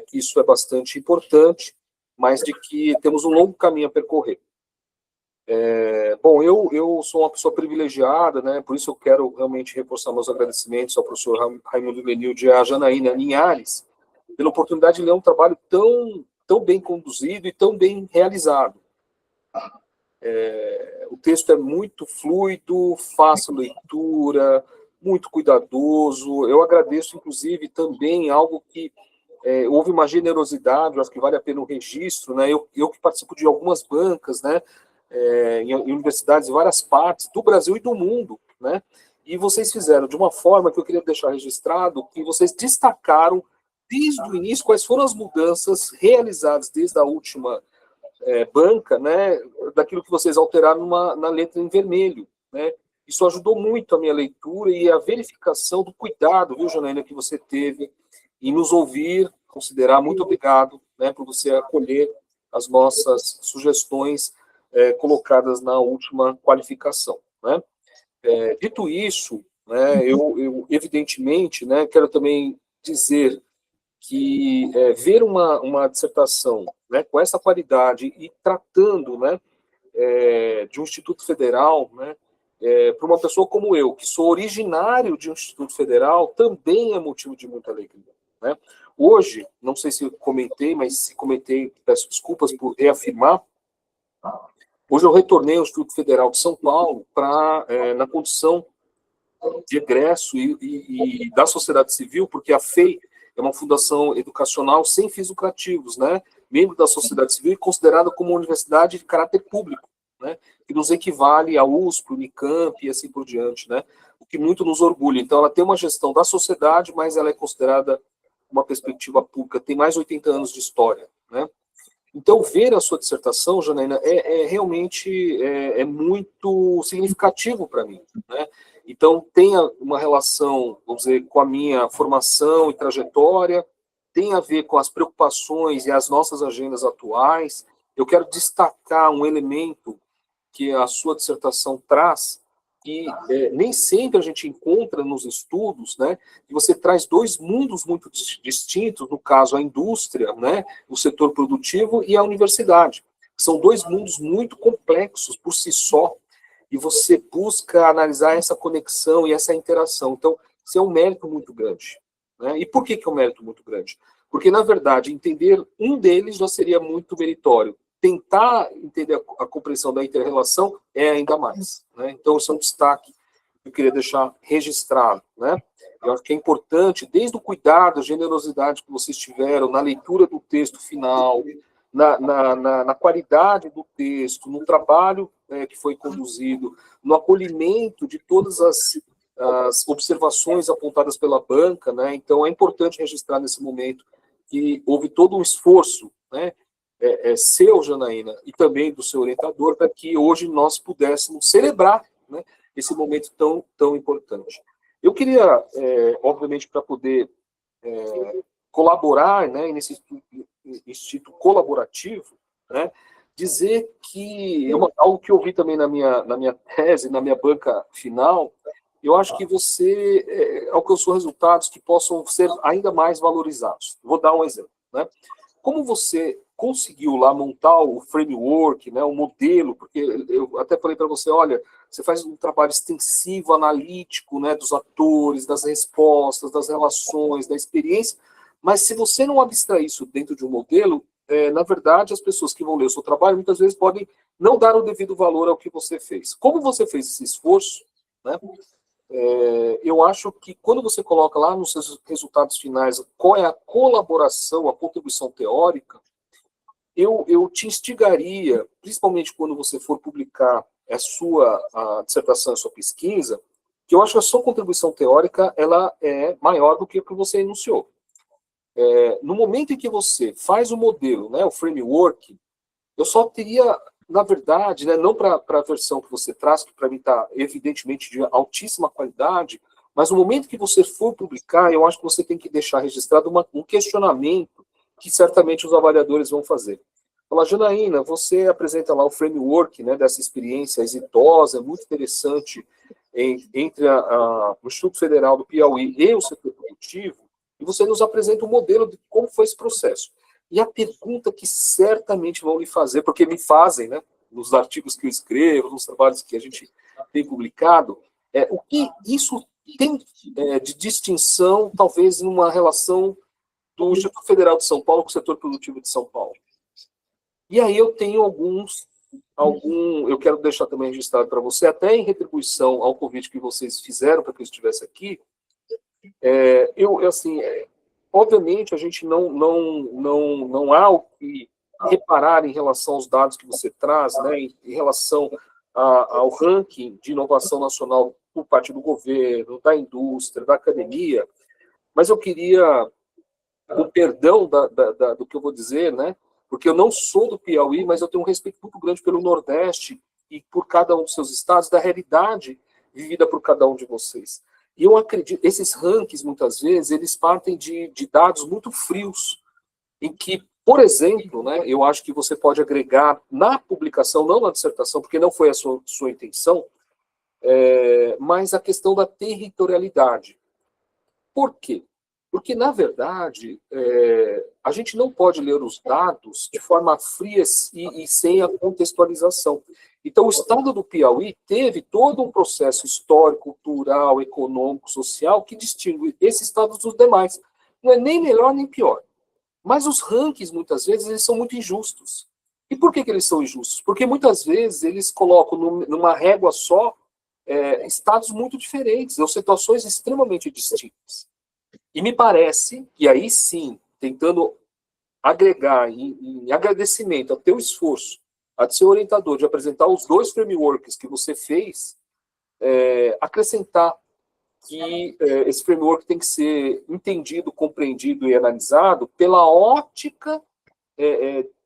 que isso é bastante importante, mas de que temos um longo caminho a percorrer. Bom, eu sou uma pessoa privilegiada, né? Por isso eu quero realmente reforçar meus agradecimentos ao professor Raimundo Menilde e à Janaína Linhares, pela oportunidade de ler um trabalho tão bem conduzido e tão bem realizado. O texto é muito fluido, fácil leitura, muito cuidadoso. Eu agradeço, inclusive, também algo que houve uma generosidade, eu acho que vale a pena o registro, né? Eu que participo de algumas bancas, né? Em universidades em várias partes do Brasil e do mundo, né? E vocês fizeram de uma forma que eu queria deixar registrado, que vocês destacaram desde o início quais foram as mudanças realizadas desde a última banca, né, daquilo que vocês alteraram na letra em vermelho, né? Isso ajudou muito a minha leitura e a verificação do cuidado, viu, Janaína, que você teve em nos ouvir, considerar. Muito obrigado, né, por você acolher as nossas sugestões colocadas na última qualificação, né? Dito isso, né, eu evidentemente, né, quero também dizer que ver uma dissertação, né, com essa qualidade e tratando, né, de um Instituto Federal, né, para uma pessoa como eu, que sou originário de um Instituto Federal, também é motivo de muita alegria, né? Hoje, não sei se eu comentei, mas se comentei, peço desculpas por reafirmar, hoje eu retornei ao Instituto Federal de São Paulo na condição de egresso e da sociedade civil, porque a FEI é uma fundação educacional sem fins lucrativos, né? Membro da sociedade civil e considerada como uma universidade de caráter público, né? Que nos equivale à USP, Unicamp e assim por diante, né? O que muito nos orgulha. Então, ela tem uma gestão da sociedade, mas ela é considerada uma perspectiva pública, tem mais de 80 anos de história, né? Então, ver a sua dissertação, Janaína, realmente muito significativo para mim, né? Então, tem uma relação, vamos dizer, com a minha formação e trajetória, tem a ver com as preocupações e as nossas agendas atuais. Eu quero destacar um elemento que a sua dissertação traz, que nem sempre a gente encontra nos estudos, né? Que você traz dois mundos muito distintos, no caso a indústria, né? O setor produtivo e a universidade. São dois mundos muito complexos por si só, e você busca analisar essa conexão e essa interação. Então, isso é um mérito muito grande, né? E por que é um mérito muito grande? Porque, na verdade, entender um deles já seria muito meritório. Tentar entender a compreensão da inter-relação é ainda mais, né? Então, isso é um destaque que eu queria deixar registrado, né? Eu acho que é importante, desde o cuidado, a generosidade que vocês tiveram na leitura do texto final, na qualidade do texto, no trabalho que foi conduzido, no acolhimento de todas as observações apontadas pela banca, né? Então, é importante registrar nesse momento que houve todo um esforço, né, seu, Janaína, e também do seu orientador, para que hoje nós pudéssemos celebrar, né, esse momento tão importante. Eu queria, obviamente, para poder colaborar, né, nesse instituto colaborativo, né, dizer que algo que eu vi também na minha tese, na minha banca final, eu acho que você alcançou resultados que possam ser ainda mais valorizados. Vou dar um exemplo, né? Como você conseguiu lá montar o framework, né, o modelo, porque eu até falei para você, olha, você faz um trabalho extensivo, analítico, né, dos atores, das respostas, das relações, da experiência, mas se você não abstrair isso dentro de um modelo, na verdade, as pessoas que vão ler o seu trabalho muitas vezes podem não dar o devido valor ao que você fez. Como você fez esse esforço, né, eu acho que quando você coloca lá nos seus resultados finais qual é a colaboração, a contribuição teórica, eu te instigaria, principalmente quando você for publicar a dissertação, a sua pesquisa, que eu acho que a sua contribuição teórica ela é maior do que o que você enunciou. No momento em que você faz o modelo, né, o framework, eu só teria, na verdade, né, não para a versão que você traz, que para mim está evidentemente de altíssima qualidade, mas no momento que você for publicar, eu acho que você tem que deixar registrado um questionamento que certamente os avaliadores vão fazer. Fala, Janaína, você apresenta lá o framework, né, dessa experiência exitosa, muito interessante, entre o Instituto Federal do Piauí e o setor produtivo, e você nos apresenta um modelo de como foi esse processo. E a pergunta que certamente vão lhe fazer, porque me fazem, né? nos artigos que eu escrevo, nos trabalhos que a gente tem publicado, o que isso tem de distinção, talvez, numa relação do Instituto Federal de São Paulo com o setor produtivo de São Paulo. E aí eu tenho eu quero deixar também registrado para você, até em retribuição ao convite que vocês fizeram para que eu estivesse aqui, obviamente, a gente não há o que reparar em relação aos dados que você traz, né, em relação ao ranking de inovação nacional por parte do governo, da indústria, da academia, mas eu queria, com perdão do que eu vou dizer, né, porque eu não sou do Piauí, mas eu tenho um respeito muito grande pelo Nordeste e por cada um dos seus estados, da realidade vivida por cada um de vocês. E eu acredito, esses rankings, muitas vezes, eles partem de dados muito frios, em que, por exemplo, né, eu acho que você pode agregar na publicação, não na dissertação, porque não foi a sua intenção, mas a questão da territorialidade. Por quê? Porque, na verdade, a gente não pode ler os dados de forma fria e sem a contextualização. Então, o estado do Piauí teve todo um processo histórico, cultural, econômico, social, que distingue esse estado dos demais. Não é nem melhor nem pior. Mas os rankings, muitas vezes, eles são muito injustos. E por que eles são injustos? Porque, muitas vezes, eles colocam numa régua só estados muito diferentes, ou situações extremamente distintas. E me parece, e aí sim, tentando agregar em agradecimento ao teu esforço, a seu orientador, de apresentar os 2 frameworks que você fez, acrescentar que esse framework tem que ser entendido, compreendido e analisado pela ótica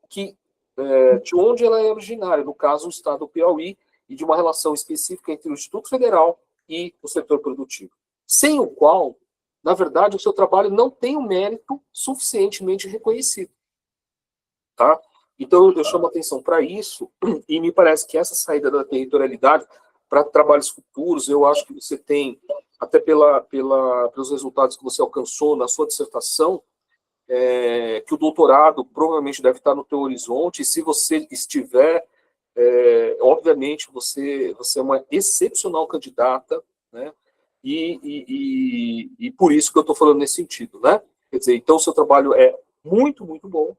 de onde ela é originária, no caso, o estado do Piauí, e de uma relação específica entre o Instituto Federal e o setor produtivo. Sem o qual, na verdade, o seu trabalho não tem um mérito suficientemente reconhecido. Tá? Então, eu chamo atenção para isso, e me parece que essa saída da territorialidade para trabalhos futuros, eu acho que você tem, até pelos resultados que você alcançou na sua dissertação, que o doutorado provavelmente deve estar no teu horizonte, e se você estiver, obviamente, você é uma excepcional candidata, né? E por isso que eu estou falando nesse sentido, né? Quer dizer, então o seu trabalho é muito, muito bom,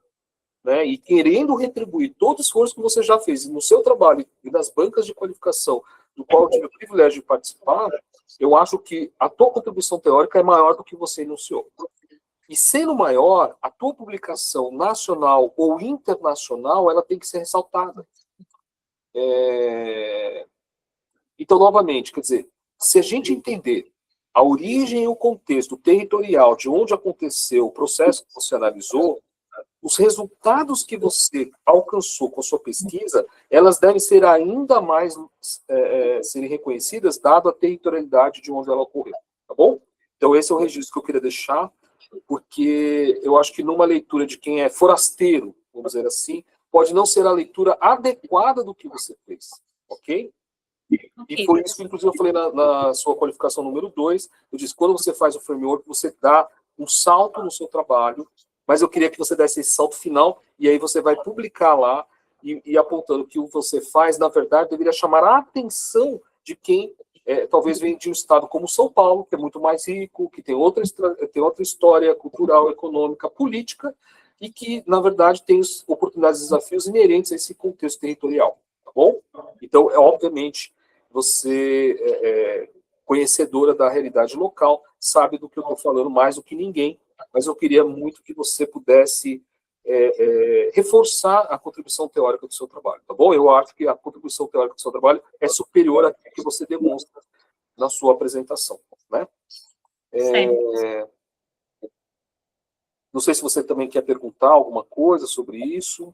né? E querendo retribuir todo o esforço que você já fez no seu trabalho e nas bancas de qualificação, do qual eu tive o privilégio de participar, eu acho que a tua contribuição teórica é maior do que você enunciou. E sendo maior, a tua publicação nacional ou internacional, ela tem que ser ressaltada. Então, novamente, quer dizer, se a gente entender a origem e o contexto territorial de onde aconteceu o processo que você analisou, os resultados que você alcançou com a sua pesquisa, elas devem ser ainda mais serem reconhecidas, dado a territorialidade de onde ela ocorreu, tá bom? Então, esse é o registro que eu queria deixar, porque eu acho que numa leitura de quem é forasteiro, vamos dizer assim, pode não ser a leitura adequada do que você fez, ok? E foi isso que, inclusive, eu falei na sua qualificação número 2, eu disse, quando você faz o framework, você dá um salto no seu trabalho, mas eu queria que você desse esse salto final, e aí você vai publicar lá, e apontando que o que você faz, na verdade, deveria chamar a atenção de quem talvez vem de um estado como São Paulo, que é muito mais rico, que tem outra história cultural, econômica, política, e que, na verdade, tem oportunidades e desafios inerentes a esse contexto territorial, tá bom? Então, obviamente, você, conhecedora da realidade local, sabe do que eu estou falando mais do que ninguém, mas eu queria muito que você pudesse reforçar a contribuição teórica do seu trabalho, tá bom? Eu acho que a contribuição teórica do seu trabalho é superior à que você demonstra na sua apresentação, né? Não sei se você também quer perguntar alguma coisa sobre isso.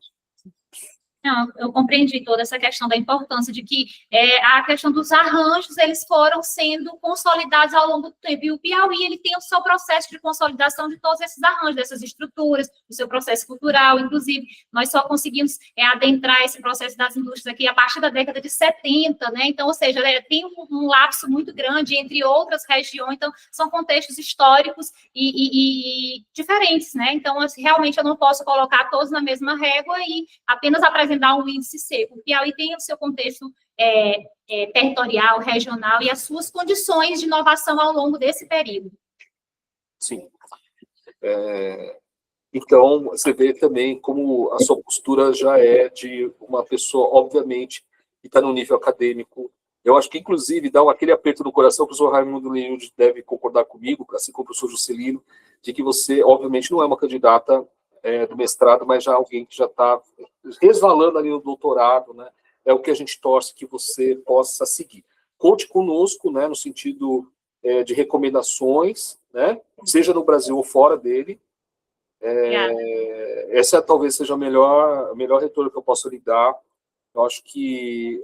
Não, eu compreendi toda essa questão da importância de que a questão dos arranjos, eles foram sendo consolidados ao longo do tempo, e o Piauí, ele tem o seu processo de consolidação de todos esses arranjos, dessas estruturas, o seu processo cultural, inclusive, nós só conseguimos adentrar esse processo das indústrias aqui a partir da década de 70, né, então, ou seja, tem um lapso muito grande entre outras regiões, então, são contextos históricos e diferentes, né, então, assim, realmente eu não posso colocar todos na mesma régua e apenas apresentar apresentar um índice seco. O Piauí tem o seu contexto territorial, regional e as suas condições de inovação ao longo desse período. Sim. Então, você vê também como a sua postura já é de uma pessoa, obviamente, que está no nível acadêmico. Eu acho que, inclusive, dá aquele aperto no coração, o professor Raimundo Leilde deve concordar comigo, assim como o professor Juscelino, de que você, obviamente, não é uma candidata do mestrado, mas já alguém que já está resvalando ali no doutorado, né? É o que a gente torce que você possa seguir. Conte conosco, né, no sentido de recomendações, né, seja no Brasil ou fora dele. Essa talvez seja o melhor retorno que eu posso lhe dar. Eu acho que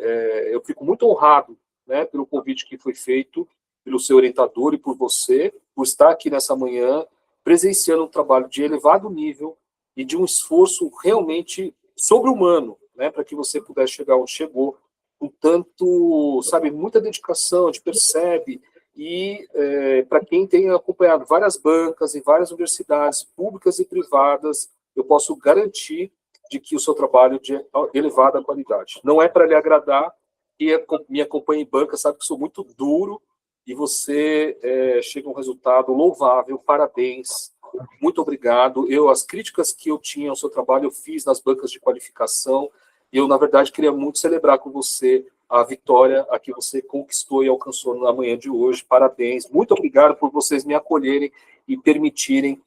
eu fico muito honrado, né, pelo convite que foi feito pelo seu orientador e por você, por estar aqui nessa manhã, presenciando um trabalho de elevado nível e de um esforço realmente sobre-humano, né, para que você pudesse chegar onde chegou, com tanto, sabe, muita dedicação, a gente percebe, e para quem tem acompanhado várias bancas e várias universidades públicas e privadas, eu posso garantir de que o seu trabalho é de elevada qualidade. Não é para lhe agradar, e me acompanha em banca, sabe que sou muito duro, e você chega a um resultado louvável, parabéns, muito obrigado. As críticas que eu tinha ao seu trabalho, eu fiz nas bancas de qualificação, e eu, na verdade, queria muito celebrar com você a vitória a que você conquistou e alcançou na manhã de hoje. Parabéns, muito obrigado por vocês me acolherem e permitirem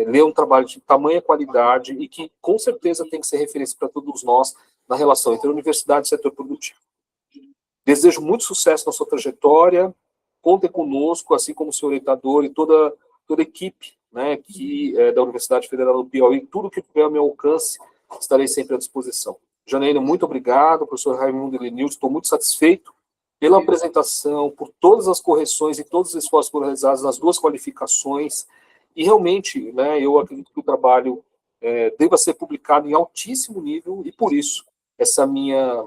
ler um trabalho de tamanha qualidade e que, com certeza, tem que ser referência para todos nós na relação entre a universidade e setor produtivo. Desejo muito sucesso na sua trajetória, contem conosco, assim como o seu orientador e toda a equipe, né, da Universidade Federal do Piauí, tudo que tiver ao meu alcance, estarei sempre à disposição. Janaína, muito obrigado, professor Raimundo Lenilde, estou muito satisfeito pela apresentação, por todas as correções e todos os esforços realizados nas duas qualificações, e realmente, né, eu acredito que o trabalho deva ser publicado em altíssimo nível, e por isso, essa minha,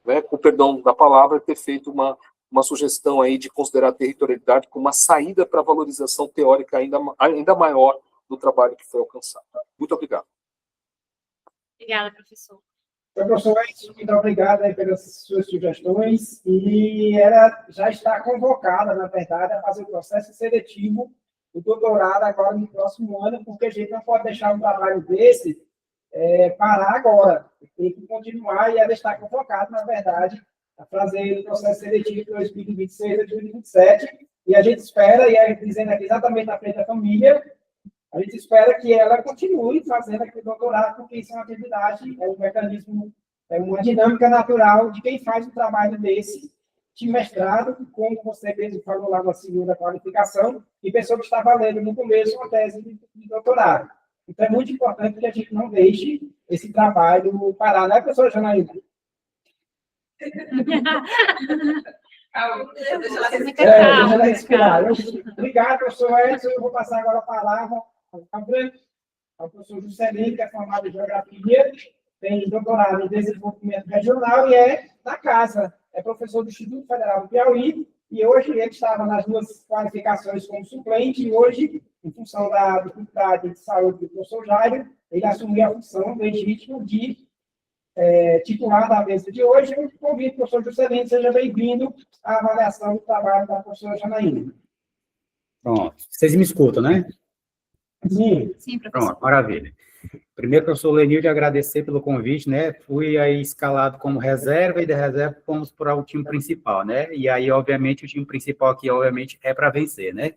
né, com perdão da palavra, ter feito uma sugestão aí de considerar a territorialidade como uma saída para a valorização teórica ainda maior do trabalho que foi alcançado. Muito obrigado. Obrigada, professor. Professor, muito obrigado aí pelas suas sugestões, e ela já está convocada, na verdade, a fazer o processo seletivo do doutorado agora no próximo ano, porque a gente não pode deixar um trabalho desse parar agora. Tem que continuar, e ela está convocada, na verdade, a fazer o processo seletivo de 2026 a 2027, e a gente espera, e aí dizendo aqui exatamente na frente da família, a gente espera que ela continue fazendo aquele doutorado, porque isso é uma atividade, é um mecanismo, é uma dinâmica natural de quem faz um trabalho desse, de mestrado, como você mesmo falou lá na segunda qualificação, e pessoa que está valendo no começo uma tese de doutorado. Então, é muito importante que a gente não deixe esse trabalho parar, né, professora Janaína? Deixa ela respirar. Obrigado, professor Edson. Eu vou passar agora a palavra ao professor Juscelino, que é formado em Geografia, tem doutorado em Desenvolvimento Regional e é da casa. É professor do Instituto Federal do Piauí, e hoje ele estava nas duas qualificações como suplente, e hoje, em função da dificuldade de saúde do professor Jairo, ele assumiu a função legítima de titular da mesa de hoje. Eu convido o professor Juscelino, seja bem-vindo à avaliação do trabalho da professora Janaína. Pronto. Vocês me escutam, né? Sim. Sim, professor. Pronto, maravilha. Primeiro, professor Lenilde, agradecer pelo convite, né? Fui aí escalado como reserva, e de reserva fomos para o time principal, né? E aí, obviamente, o time principal aqui, obviamente, é para vencer, né?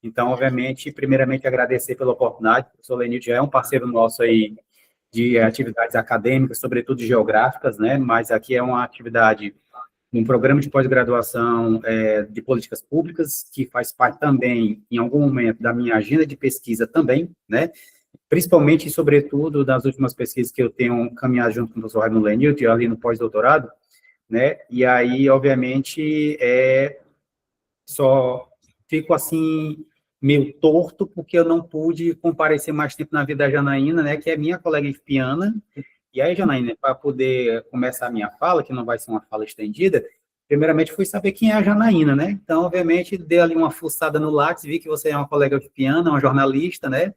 Então, obviamente, primeiramente, agradecer pela oportunidade. O professor Lenilde já é um parceiro nosso aí de atividades acadêmicas, sobretudo geográficas, né? Mas aqui é uma atividade, um programa de pós-graduação de políticas públicas, que faz parte também, em algum momento, da minha agenda de pesquisa também, né? Principalmente e sobretudo das últimas pesquisas que eu tenho caminhado junto com o professor Raimundo Lenilde, ali no pós-doutorado, né? E aí, obviamente, só fico assim meio torto porque eu não pude comparecer mais tempo na vida da Janaína, né? Que é minha colega piana. E aí, Janaína, para poder começar a minha fala, que não vai ser uma fala estendida, primeiramente fui saber quem é a Janaína, né? Então, obviamente, dei ali uma fuçada no Lattes, vi que você é uma colega piana, uma jornalista, né?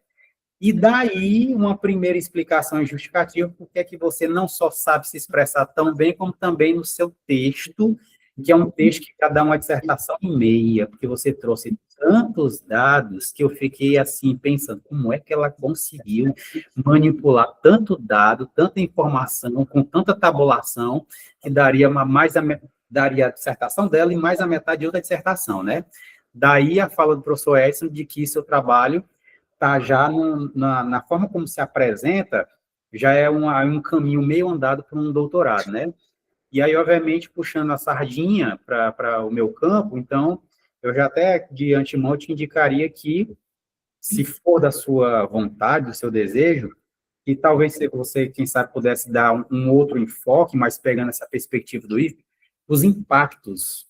E daí, uma primeira explicação e justificativa por que é que você não só sabe se expressar tão bem, como também no seu texto, que é um texto que já dá uma dissertação e meia, porque você trouxe tantos dados que eu fiquei assim, pensando, como é que ela conseguiu manipular tanto dado, tanta informação, com tanta tabulação, que daria daria a dissertação dela e mais a metade de outra dissertação, né? Daí a fala do professor Edson de que seu trabalho está já na forma como se apresenta, já é um caminho meio andado para um doutorado, né? E aí, obviamente, puxando a sardinha para o meu campo, então, eu já até de antemão te indicaria que, se for da sua vontade, do seu desejo, e talvez se você, quem sabe, pudesse dar um outro enfoque, mas pegando essa perspectiva do IFP, os impactos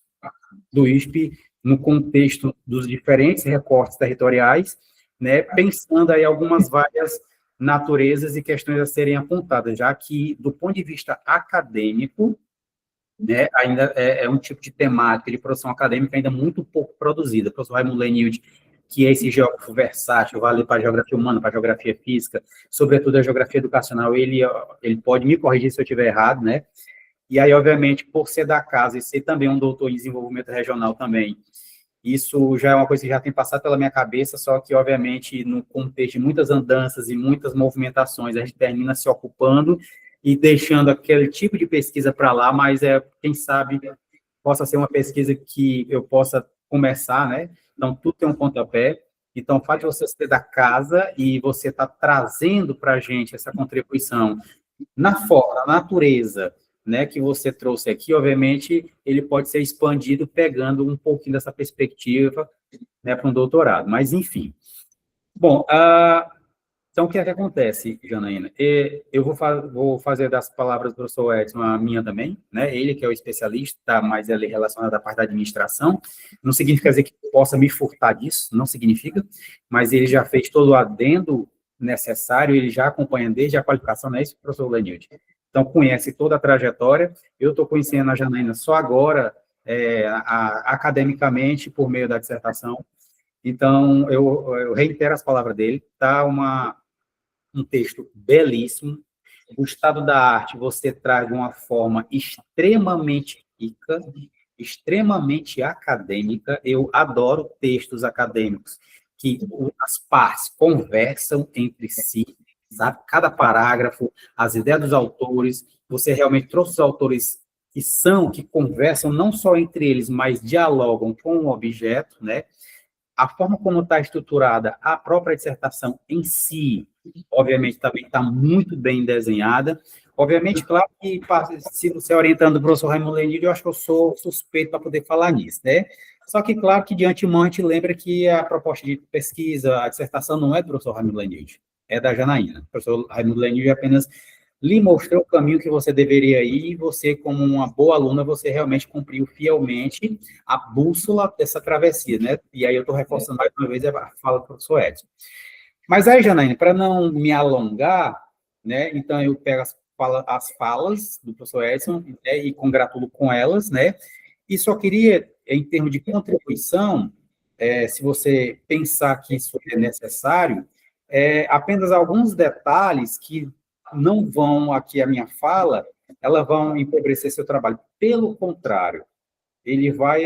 do IFP no contexto dos diferentes recortes territoriais, né, pensando aí algumas várias naturezas e questões a serem apontadas, já que, do ponto de vista acadêmico, né, ainda é um tipo de temática de produção acadêmica ainda muito pouco produzida. O professor Raimundo Lenilde, que é esse geógrafo versátil, vale para a geografia humana, para a geografia física, sobretudo a geografia educacional, ele pode me corrigir se eu estiver errado, né? E aí, obviamente, por ser da casa e ser também um doutor em desenvolvimento regional também, isso já é uma coisa que já tem passado pela minha cabeça, só que, obviamente, no contexto de muitas andanças e muitas movimentações, a gente termina se ocupando e deixando aquele tipo de pesquisa para lá, mas quem sabe possa ser uma pesquisa que eu possa começar, né? Então, tudo tem um pontapé. Então, o fato de você ser da casa e você estar trazendo para a gente essa contribuição na forma, na natureza, né, que você trouxe aqui, obviamente, ele pode ser expandido pegando um pouquinho dessa perspectiva, né, para um doutorado. Mas, enfim. Bom, então, o que é que acontece, Janaína? Eu vou fazer das palavras do professor Edson a minha também, né? Ele que é o especialista, mas ele é relacionado à parte da administração. Não significa dizer que possa me furtar disso, não significa, mas ele já fez todo o adendo necessário, ele já acompanha desde a qualificação, não é isso, professor Lenilde? Então, conhece toda a trajetória. Eu estou conhecendo a Janaína só agora, academicamente, por meio da dissertação. Então, eu reitero as palavras dele, está um texto belíssimo. O estado da arte você traz de uma forma extremamente rica, extremamente acadêmica. Eu adoro textos acadêmicos que as partes conversam entre si, sabe? Cada parágrafo, as ideias dos autores, você realmente trouxe os autores que conversam não só entre eles, mas dialogam com o objeto, né? A forma como está estruturada a própria dissertação em si, obviamente, também está muito bem desenhada. Obviamente, claro que, se você orientando o professor Raimundo Lenilde, eu acho que eu sou suspeito para poder falar nisso, né? Só que, claro que, de antemão, a gente lembra que a proposta de pesquisa, a dissertação, não é do professor Raimundo Lenilde, é da Janaína. O professor Raimundo Lenilde apenas lhe mostrou o caminho que você deveria ir, e você, como uma boa aluna, você realmente cumpriu fielmente a bússola dessa travessia, né? E aí eu estou reforçando mais uma vez a fala do professor Edson. Mas aí, Janaína, para não me alongar, né, então eu pego as falas do professor Edson, né, e congratulo com elas, né, e só queria, em termos de contribuição, se você pensar que isso é necessário, apenas alguns detalhes que não vão, aqui a minha fala, elas vão empobrecer seu trabalho. Pelo contrário, ele vai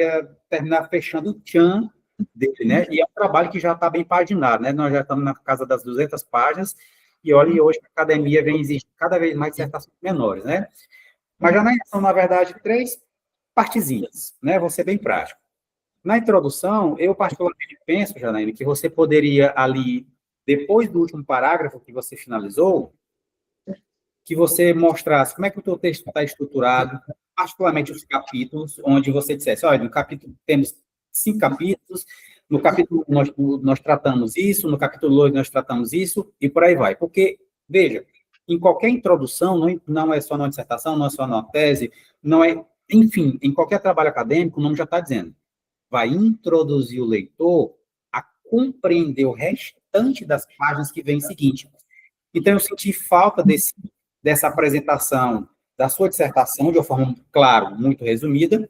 terminar fechando o tchan dele, né? E é um trabalho que já está bem paginado, né? Nós já estamos na casa das 200 páginas, e olha, hoje a academia vem exigir cada vez mais dissertações menores, né? Mas já são, na verdade, 3 partezinhas, né? Vou ser bem prático. Na introdução, eu particularmente penso, Janaína, que você poderia ali, depois do último parágrafo que você finalizou, que você mostrasse como é que o teu texto está estruturado, particularmente os capítulos, onde você dissesse, olha, no capítulo temos 5 capítulos, no capítulo 1 nós tratamos isso, no capítulo 2 nós tratamos isso, e por aí vai. Porque, veja, em qualquer introdução, não é só na dissertação, não é só na tese, não é, enfim, em qualquer trabalho acadêmico, o nome já está dizendo, vai introduzir o leitor a compreender o restante das páginas que vem seguinte. Então, eu senti falta dessa apresentação da sua dissertação, de uma forma, claro, muito resumida.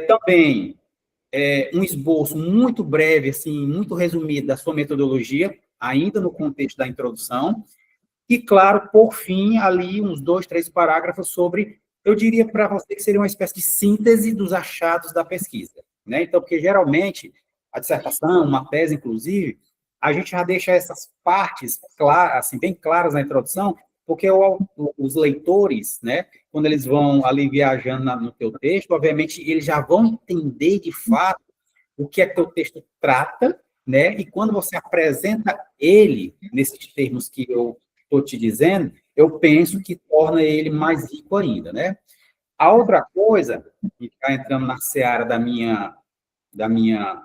Também um esboço muito breve, assim, muito resumido da sua metodologia, ainda no contexto da introdução, e, claro, por fim, ali uns 2, 3 parágrafos sobre, eu diria para você que seria uma espécie de síntese dos achados da pesquisa, né? Então, porque geralmente a dissertação, uma tese, inclusive, a gente já deixa essas partes claras, assim, bem claras na introdução, porque os leitores, né, quando eles vão ali viajando no teu texto, obviamente, eles já vão entender de fato o que é que o texto trata, né, e quando você apresenta ele, nesses termos que eu estou te dizendo, eu penso que torna ele mais rico ainda, né. A outra coisa, que está entrando na seara da minha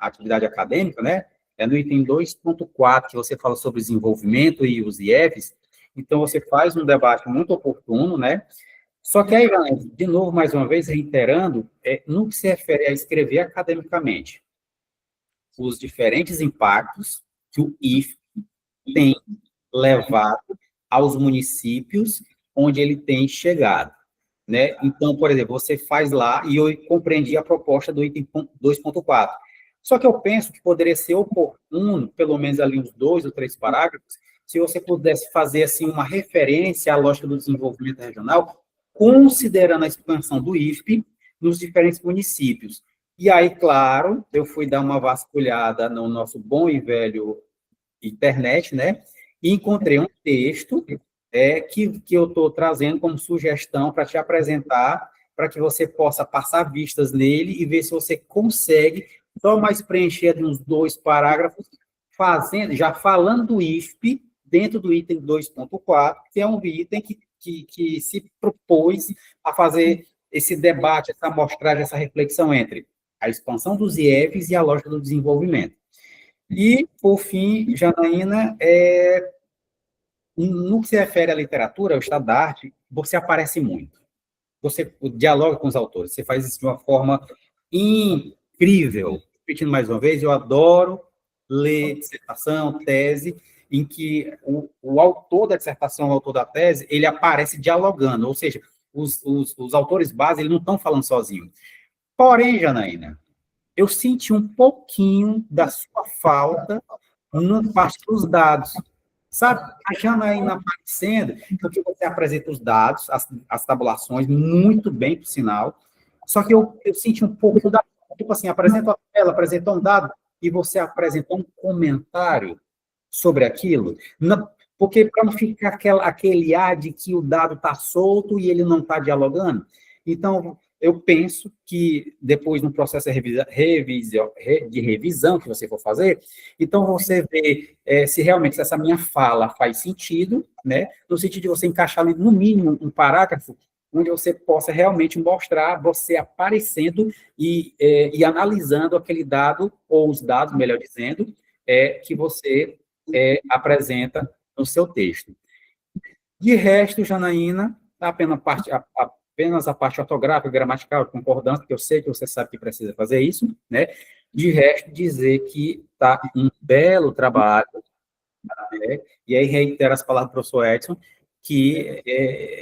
atividade acadêmica, né, é no item 2.4, que você fala sobre desenvolvimento e os IEFs, então você faz um debate muito oportuno, né, só que aí, de novo, mais uma vez, reiterando, no que se refere a escrever academicamente, os diferentes impactos que o IFE tem levado aos municípios onde ele tem chegado, né? Então, por exemplo, você faz lá, e eu compreendi a proposta do item 2.4. Só que eu penso que poderia ser oportuno, pelo menos ali uns 2 ou 3 parágrafos, se você pudesse fazer, assim, uma referência à lógica do desenvolvimento regional, considerando a expansão do IFP nos diferentes municípios. E aí, claro, eu fui dar uma vasculhada no nosso bom e velho internet, né? E encontrei um texto que eu estou trazendo como sugestão para te apresentar, para que você possa passar vistas nele e ver se você consegue só mais preencher de uns 2 parágrafos, já falando do IFP, dentro do item 2.4, que é um item que se propôs a fazer esse debate, essa amostragem, essa reflexão entre a expansão dos IEFs e a lógica do desenvolvimento. E, por fim, Janaína, no que se refere à literatura, ao estado da arte, você aparece muito. Você dialoga com os autores, você faz isso de uma forma incrível. Repetindo mais uma vez, eu adoro ler dissertação, tese, em que o autor da dissertação, o autor da tese, ele aparece dialogando, ou seja, os autores base, eles não estão falando sozinhos. Porém, Janaína, eu senti um pouquinho da sua falta na parte dos dados. Sabe, a Janaína aparecendo, porque você apresenta os dados, as tabulações, muito bem, por sinal, só que eu senti um pouco da... Tipo assim, ela apresentou um dado e você apresentou um comentário sobre aquilo, porque para não ficar aquele ar de que o dado está solto e ele não está dialogando. Então, eu penso que depois, no processo de revisão que você for fazer, então você vê se realmente essa minha fala faz sentido, né? No sentido de você encaixar ali, no mínimo, um parágrafo onde você possa realmente mostrar você aparecendo e analisando aquele dado, ou os dados, melhor dizendo, que você apresenta no seu texto. De resto, Janaína, apenas a parte ortográfica, gramatical, concordância, que eu sei que você sabe que precisa fazer isso, né? De resto, dizer que está um belo trabalho, né? E aí reitero as palavras do professor Edson, que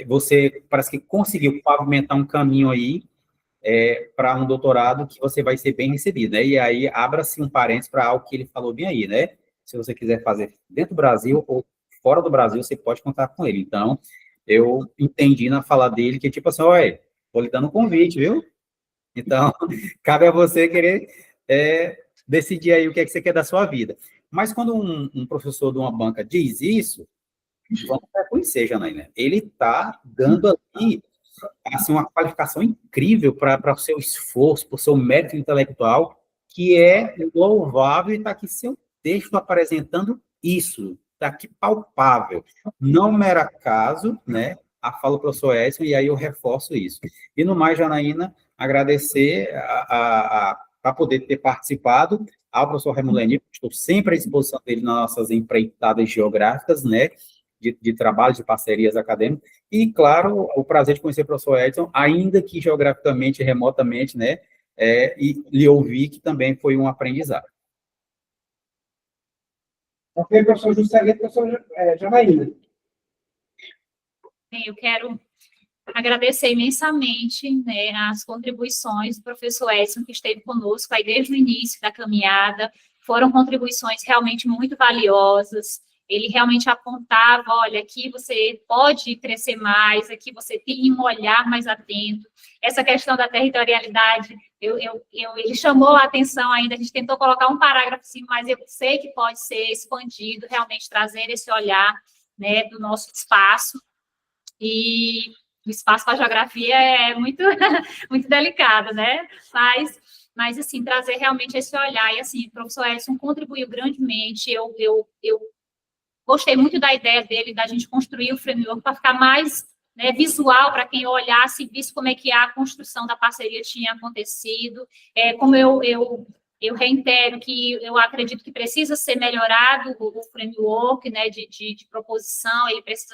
você parece que conseguiu pavimentar um caminho aí para um doutorado que você vai ser bem recebido, né? E aí abra-se um parênteses para algo que ele falou bem aí, né? Se você quiser fazer dentro do Brasil ou fora do Brasil, você pode contar com ele. Então, eu entendi na fala dele que, tipo assim, olha, estou lhe dando um convite, viu? Então, cabe a você querer decidir aí o que é que você quer da sua vida. Mas quando um professor de uma banca diz isso, vamos reconhecer, Janaína, ele está dando ali assim, uma qualificação incrível para o seu esforço, para o seu mérito intelectual, que é louvável, e está aqui seu texto apresentando isso, está aqui palpável. Não me era caso, né, a fala do professor Edson, e aí eu reforço isso. E no mais, Janaína, agradecer a poder ter participado, ao professor Raimundo Lenir, estou sempre à disposição dele nas nossas empreitadas geográficas, né, de trabalho, de parcerias acadêmicas, e, claro, o prazer de conhecer o professor Edson, ainda que geograficamente, remotamente, né, e lhe ouvir, que também foi um aprendizado. Ok, professor Juscelino, professor Janaína. Eu quero agradecer imensamente, né, as contribuições do professor Edson, que esteve conosco aí desde o início da caminhada. Foram contribuições realmente muito valiosas. ele realmente apontava, olha, aqui você pode crescer mais, aqui você tem um olhar mais atento. Essa questão da territorialidade, ele chamou a atenção ainda, a gente tentou colocar um parágrafo assim, mas eu sei que pode ser expandido, realmente trazer esse olhar, né, do nosso espaço. E o espaço para a geografia é muito, muito delicado, né? Mas, assim, trazer realmente esse olhar. E, assim, o professor Edson contribuiu grandemente. Eu gostei muito da ideia dele, da gente construir o framework para ficar mais, né, visual, para quem olhasse e visse como é que a construção da parceria tinha acontecido. Como eu reitero que eu acredito que precisa ser melhorado o framework, né, de proposição, ele precisa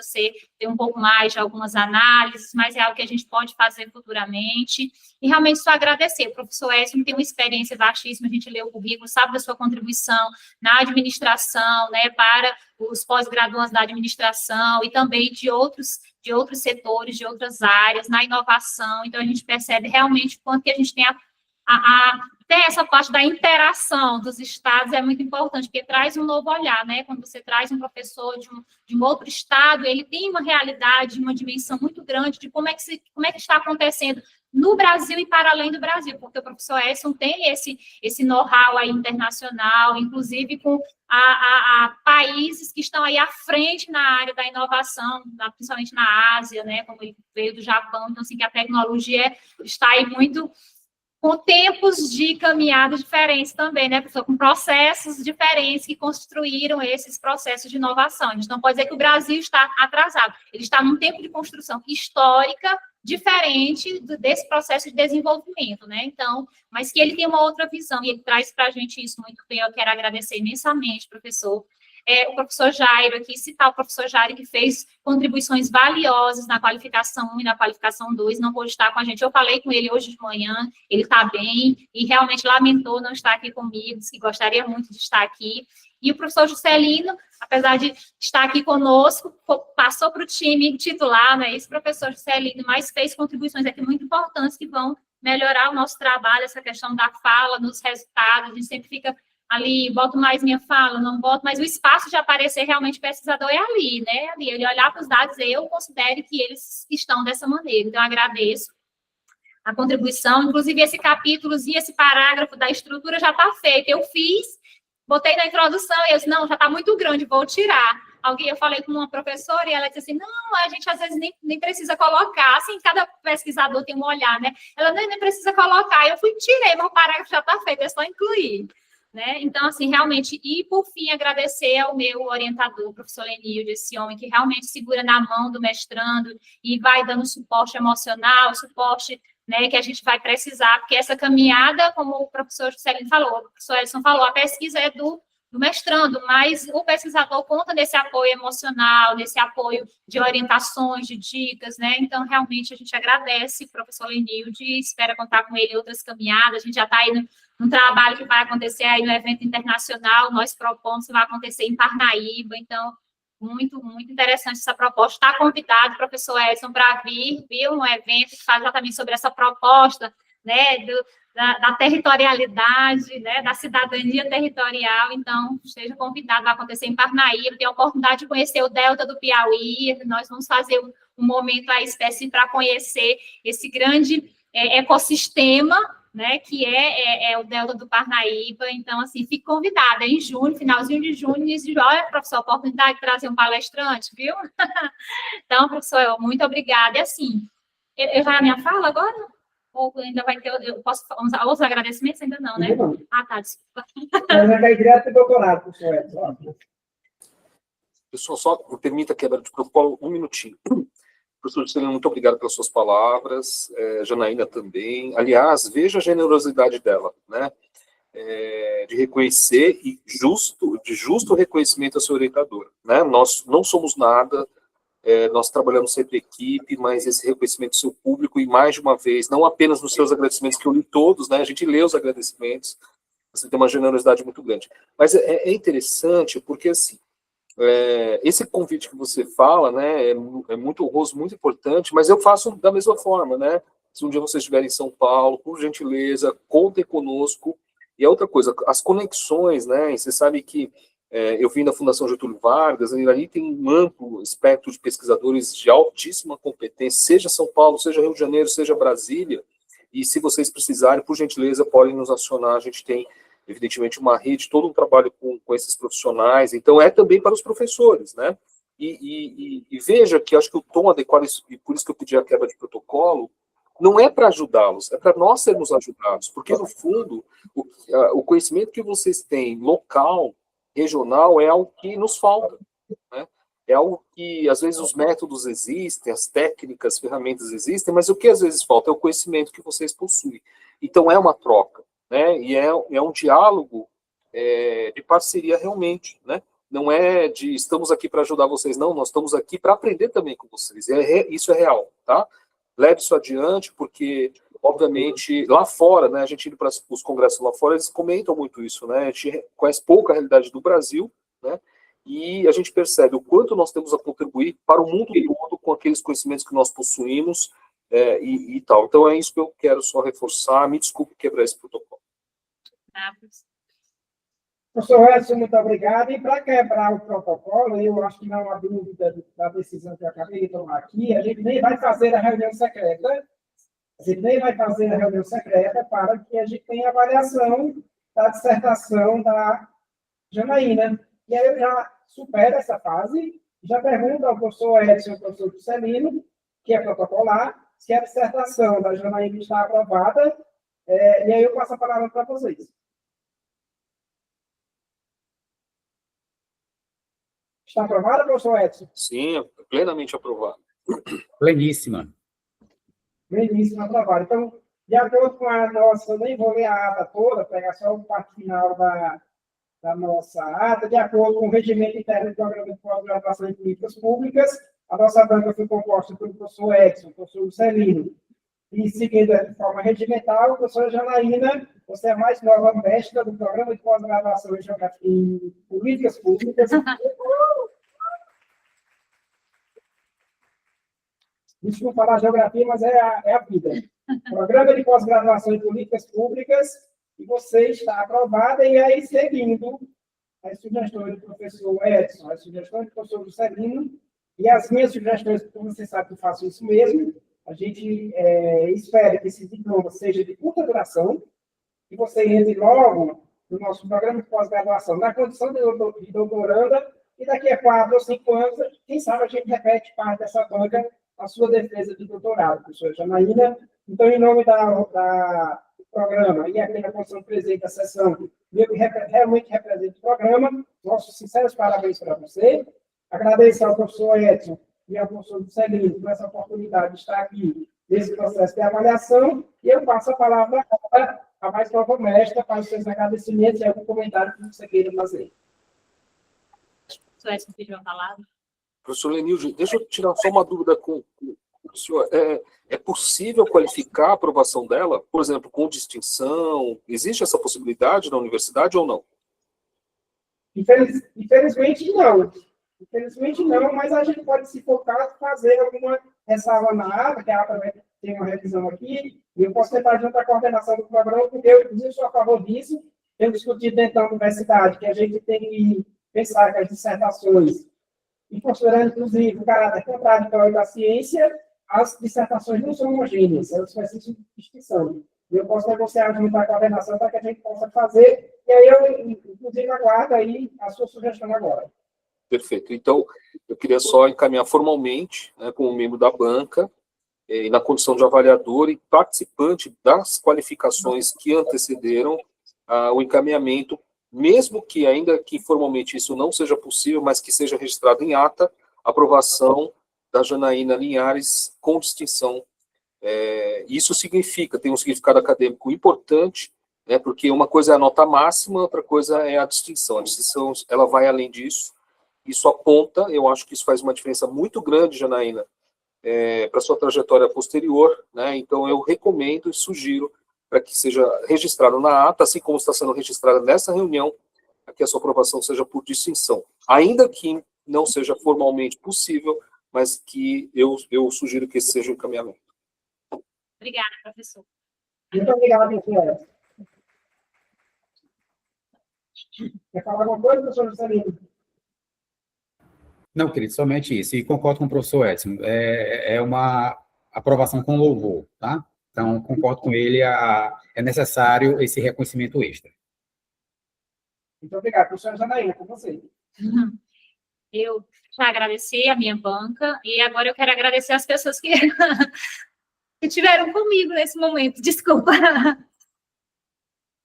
ter um pouco mais de algumas análises, mas é algo que a gente pode fazer futuramente. E realmente só agradecer. O professor Edson tem uma experiência vastíssima, a gente lê o currículo, sabe da sua contribuição na administração, né, para os pós-graduandos da administração e também de outros setores, de outras áreas, na inovação. Então, a gente percebe realmente o quanto que a gente tem até essa parte da interação dos estados é muito importante, porque traz um novo olhar, né? Quando você traz um professor de um outro estado, ele tem uma realidade, uma dimensão muito grande de como é que está acontecendo no Brasil e para além do Brasil, porque o professor Edson tem esse know-how aí internacional, inclusive com países que estão aí à frente na área da inovação, principalmente na Ásia, né? Como ele veio do Japão, então, assim, que a tecnologia está aí muito com tempos de caminhada diferentes também, né, professor? Com processos diferentes que construíram esses processos de inovação. A gente não pode dizer que o Brasil está atrasado. Ele está num tempo de construção histórica diferente desse processo de desenvolvimento, né? Então, mas que ele tem uma outra visão e ele traz para a gente isso muito bem. Eu quero agradecer imensamente, professor. O professor Jairo aqui, citar o professor Jairo, que fez contribuições valiosas na qualificação 1 e na qualificação 2, não pôde estar com a gente. Eu falei com ele hoje de manhã, ele está bem, e realmente lamentou não estar aqui comigo, disse que gostaria muito de estar aqui. E o professor Juscelino, apesar de estar aqui conosco, passou para o time titular, não é isso, professor Juscelino, mas fez contribuições aqui muito importantes que vão melhorar o nosso trabalho, essa questão da fala, nos resultados, a gente sempre fica ali, boto mais minha fala, não boto, mas o espaço de aparecer realmente pesquisador é ali, né? Ali, ele olhar para os dados, eu considero que eles estão dessa maneira. Então, eu agradeço a contribuição, inclusive esse capítulozinho, esse parágrafo da estrutura já está feito. Eu fiz, botei na introdução, e eu disse, não, já está muito grande, vou tirar. Eu falei com uma professora e ela disse assim, não, a gente às vezes nem precisa colocar, assim, cada pesquisador tem um olhar, né? Ela nem precisa colocar, eu tirei, mas o parágrafo já está feito, é só incluir. Né? Então, assim, realmente, e por fim, agradecer ao meu orientador, o professor Lenilde, esse homem que realmente segura na mão do mestrando e vai dando suporte emocional, suporte, né, que a gente vai precisar, porque essa caminhada, como o professor Juscelino falou, o professor Edson falou, a pesquisa é do mestrando, mas o pesquisador conta nesse apoio emocional, nesse apoio de orientações, de dicas, né? Então, realmente, a gente agradece o professor Lenilde e espera contar com ele em outras caminhadas. A gente já está aí num trabalho que vai acontecer aí no evento internacional, nós propomos que vai acontecer em Parnaíba, então, muito, muito interessante essa proposta. Está convidado o professor Edson para vir um evento que fala exatamente sobre essa proposta, né, da territorialidade, né, da cidadania territorial, então, esteja convidado, vai acontecer em Parnaíba, tem a oportunidade de conhecer o Delta do Piauí, nós vamos fazer um momento aí específico para conhecer esse grande ecossistema, né, que é o Delta do Parnaíba, então, assim, fique convidada, em junho, finalzinho de junho, início de julho, olha, professor, a oportunidade de trazer um palestrante, viu? Então, professor, muito obrigada, e assim, eu já na minha fala agora? Ou ainda vai ter, eu posso usar outros agradecimentos? Ainda não, né? Não. Ah, tá, desculpa. Mas vai cair direto para o doutorado, professor Edson. Pessoal, só me permita quebra de protocolo um minutinho. Professor Juscelino, muito obrigado pelas suas palavras, Janaína também. Aliás, veja a generosidade dela, né? De reconhecer e de justo reconhecimento à sua orientadora, né? Nós não somos nada, nós trabalhamos sempre em equipe, mas esse reconhecimento do seu público, e mais de uma vez, não apenas nos seus agradecimentos, que eu li todos, né? A gente lê os agradecimentos, você tem uma generosidade muito grande. Mas é interessante porque, assim, esse convite que você fala, né, é muito honroso, muito importante, mas eu faço da mesma forma, né? Se um dia vocês estiverem em São Paulo, por gentileza, contem conosco. E a outra coisa, as conexões, né? Você sabe que Eu vim da Fundação Getúlio Vargas, e ali tem um amplo espectro de pesquisadores de altíssima competência, seja São Paulo, seja Rio de Janeiro, seja Brasília, e se vocês precisarem, por gentileza, podem nos acionar, a gente tem, evidentemente, uma rede, todo um trabalho com esses profissionais, então é também para os professores, né? E veja que acho que o tom adequado, e por isso que eu pedi a quebra de protocolo, não é para ajudá-los, é para nós sermos ajudados, porque, no fundo, o conhecimento que vocês têm local, regional, é algo que nos falta, né? É algo que, às vezes, os métodos existem, as técnicas, ferramentas existem, mas o que às vezes falta é o conhecimento que vocês possuem. Então, é uma troca, né? E é um diálogo de parceria realmente, né? Não é de estamos aqui para ajudar vocês, não, nós estamos aqui para aprender também com vocês. Isso é real, tá? Leve isso adiante, porque, obviamente, lá fora, né, a gente indo para os congressos lá fora, eles comentam muito isso, né? A gente conhece pouco a realidade do Brasil, né? E a gente percebe o quanto nós temos a contribuir para o mundo todo com aqueles conhecimentos que nós possuímos e tal. Então, é isso que eu quero só reforçar. Me desculpe quebrar esse protocolo. Professor Edson, muito obrigado. E para quebrar o protocolo, eu acho que não há dúvida da decisão que eu acabei de tomar aqui, a gente nem vai fazer a reunião secreta, para que a gente tenha avaliação da dissertação da Janaína. E aí eu já supero essa fase, já pergunto ao professor Edson e ao professor Juscelino, que é protocolar, se a dissertação da Janaína está aprovada, e aí eu passo a palavra para vocês. Está aprovada, professor Edson? Sim, plenamente aprovado. Pleníssima. Pleníssima, aprovada. Então, de acordo com a nossa, nem vou ler a ata toda, pegar só o parte final da nossa ata, de acordo com o regimento interno do programa de pós-graduação em políticas públicas, a nossa banca foi composta pelo professor Edson, professor Juscelino, e seguindo de forma regimental, a professora Janaína, você é a mais nova mestra do programa de pós-graduação em políticas públicas. Desculpa falar geografia, mas é a vida. Programa de pós-graduação em políticas públicas, e você está aprovada, e aí, seguindo as sugestões do professor Edson, as sugestões do professor Juscelino, e as minhas sugestões, porque você sabe que eu faço isso mesmo, a gente espera que esse diploma seja de curta duração, que você entre logo no nosso programa de pós-graduação na condição de doutoranda, e daqui a 4 ou 5 anos, quem sabe a gente repete parte dessa banca a sua defesa de doutorado, professora Janaína. Então, em nome do programa e aqui na condição de presidente da sessão, eu que realmente represento o programa, nossos sinceros parabéns para você. Agradeço ao professor Edson e ao professor Juscelino por essa oportunidade de estar aqui nesse processo de avaliação, e eu passo a palavra agora à mais nova mestra para os seus agradecimentos e algum comentário que você queira fazer. O professor Edson pediu a palavra. Professor Lenilde, deixa eu tirar só uma dúvida com o senhor. É possível qualificar a aprovação dela, por exemplo, com distinção? Existe essa possibilidade na universidade ou não? Infelizmente, não. Infelizmente, não, mas a gente pode se focar em fazer alguma ressalva na ata, que a ata vai ter uma revisão aqui, e eu posso tentar junto à coordenação do programa, porque eu, inclusive, sou a favor disso. Eu discuti dentro da universidade que a gente tem que pensar que as dissertações, e considerando, inclusive, o caráter contraditório da ciência, as dissertações não são homogêneas, elas precisam de distinção. E eu posso negociar junto à coordenação para que a gente possa fazer, e aí eu, inclusive, aguardo aí a sua sugestão agora. Perfeito. Então, eu queria só encaminhar formalmente, né, como membro da banca, e na condição de avaliador e participante das qualificações que antecederam o encaminhamento, mesmo que ainda que formalmente isso não seja possível, mas que seja registrado em ata, aprovação da Janaína Linhares com distinção. Isso significa, tem um significado acadêmico importante, né, porque uma coisa é a nota máxima, outra coisa é a distinção. A distinção, ela vai além disso. Isso aponta, eu acho que isso faz uma diferença muito grande, Janaína, para a sua trajetória posterior, né? Então eu recomendo e sugiro para que seja registrado na ata, assim como está sendo registrada nessa reunião, que a sua aprovação seja por distinção. Ainda que não seja formalmente possível, mas que eu sugiro que esse seja o encaminhamento. Obrigada, professor. Muito obrigado, professor. Quer falar alguma coisa, professor Juscelino? Não, querido, somente isso. E concordo com o professor Edson. É uma aprovação com louvor, tá? Então, concordo com ele, é necessário esse reconhecimento extra. Muito obrigado. Professora Janaína, com você. Eu já agradeci a minha banca e agora eu quero agradecer as pessoas que, que estiveram comigo nesse momento. Desculpa.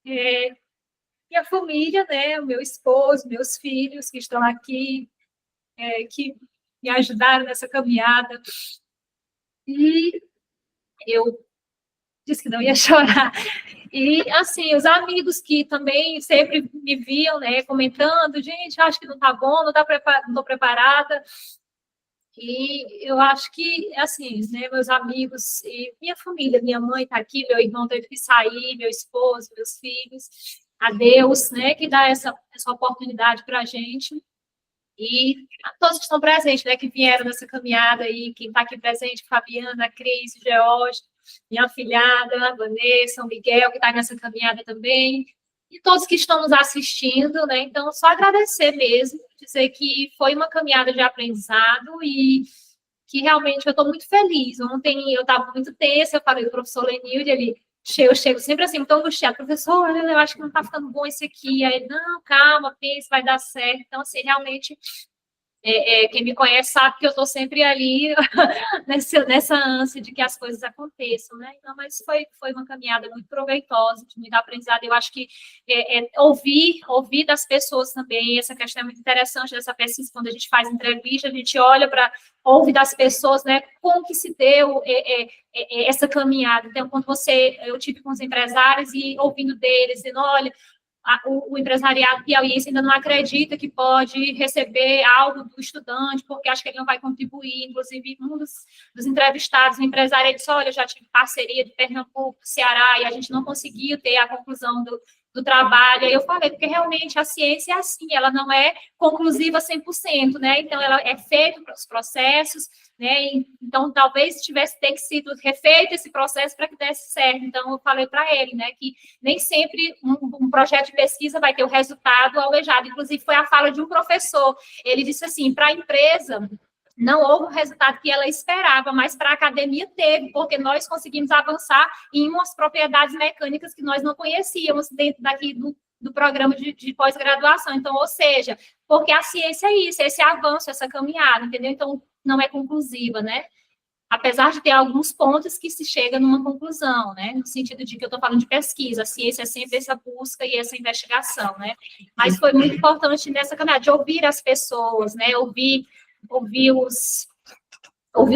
Minha família, né? O meu esposo, meus filhos que estão aqui, que me ajudaram nessa caminhada. E eu disse que não ia chorar. E, assim, os amigos que também sempre me viam, né, comentando, gente, acho que não tá bom, não estou preparada. E eu acho que, assim, né, meus amigos e minha família, minha mãe está aqui, meu irmão teve que sair, meu esposo, meus filhos, a Deus, né, que dá essa oportunidade para a gente. E a todos que estão presentes, né, que vieram nessa caminhada aí, quem está aqui presente, Fabiana, Cris, George, minha afilhada, Vanessa, o Miguel, que está nessa caminhada também, e todos que estão nos assistindo, né, então, só agradecer mesmo, dizer que foi uma caminhada de aprendizado e que realmente eu estou muito feliz. Ontem eu estava muito tensa, eu falei do professor Lenilde, eu chego sempre assim, muito angustiada, professor, eu acho que não está ficando bom esse aqui. Aí, não, calma, pense, vai dar certo. Então, assim, realmente, quem me conhece sabe que eu estou sempre ali nessa ânsia de que as coisas aconteçam, né? Então, mas foi uma caminhada muito proveitosa, de muito aprendizado. Eu acho que ouvir das pessoas também, essa questão é muito interessante dessa pesquisa, quando a gente faz entrevista, a gente olha para ouvir das pessoas, né? Como que se deu essa caminhada. Então, quando eu tive com os empresários e ouvindo deles, dizendo, olha, o empresariado piauiense ainda não acredita que pode receber algo do estudante, porque acha que ele não vai contribuir. Inclusive, um dos entrevistados, o empresário, ele disse, olha, eu já tive parceria de Pernambuco, Ceará, e a gente não conseguiu ter a conclusão do trabalho. Aí eu falei, porque realmente a ciência é assim, ela não é conclusiva 100%, né? Então, ela é feita para os processos, né? Então, talvez tivesse ter sido refeito esse processo para que desse certo. Então, eu falei para ele, né, que nem sempre um projeto de pesquisa vai ter o resultado almejado. Inclusive, foi a fala de um professor. Ele disse assim, para a empresa não houve o resultado que ela esperava, mas para a academia teve, porque nós conseguimos avançar em umas propriedades mecânicas que nós não conhecíamos dentro daqui do programa de pós-graduação. Então, ou seja, porque a ciência é isso, esse avanço, essa caminhada, entendeu? Então, não é conclusiva, né? Apesar de ter alguns pontos que se chega numa conclusão, né? No sentido de que eu estou falando de pesquisa, a ciência é sempre essa busca e essa investigação, né? Mas foi muito importante nessa caminhada, de ouvir as pessoas, né? Ouvir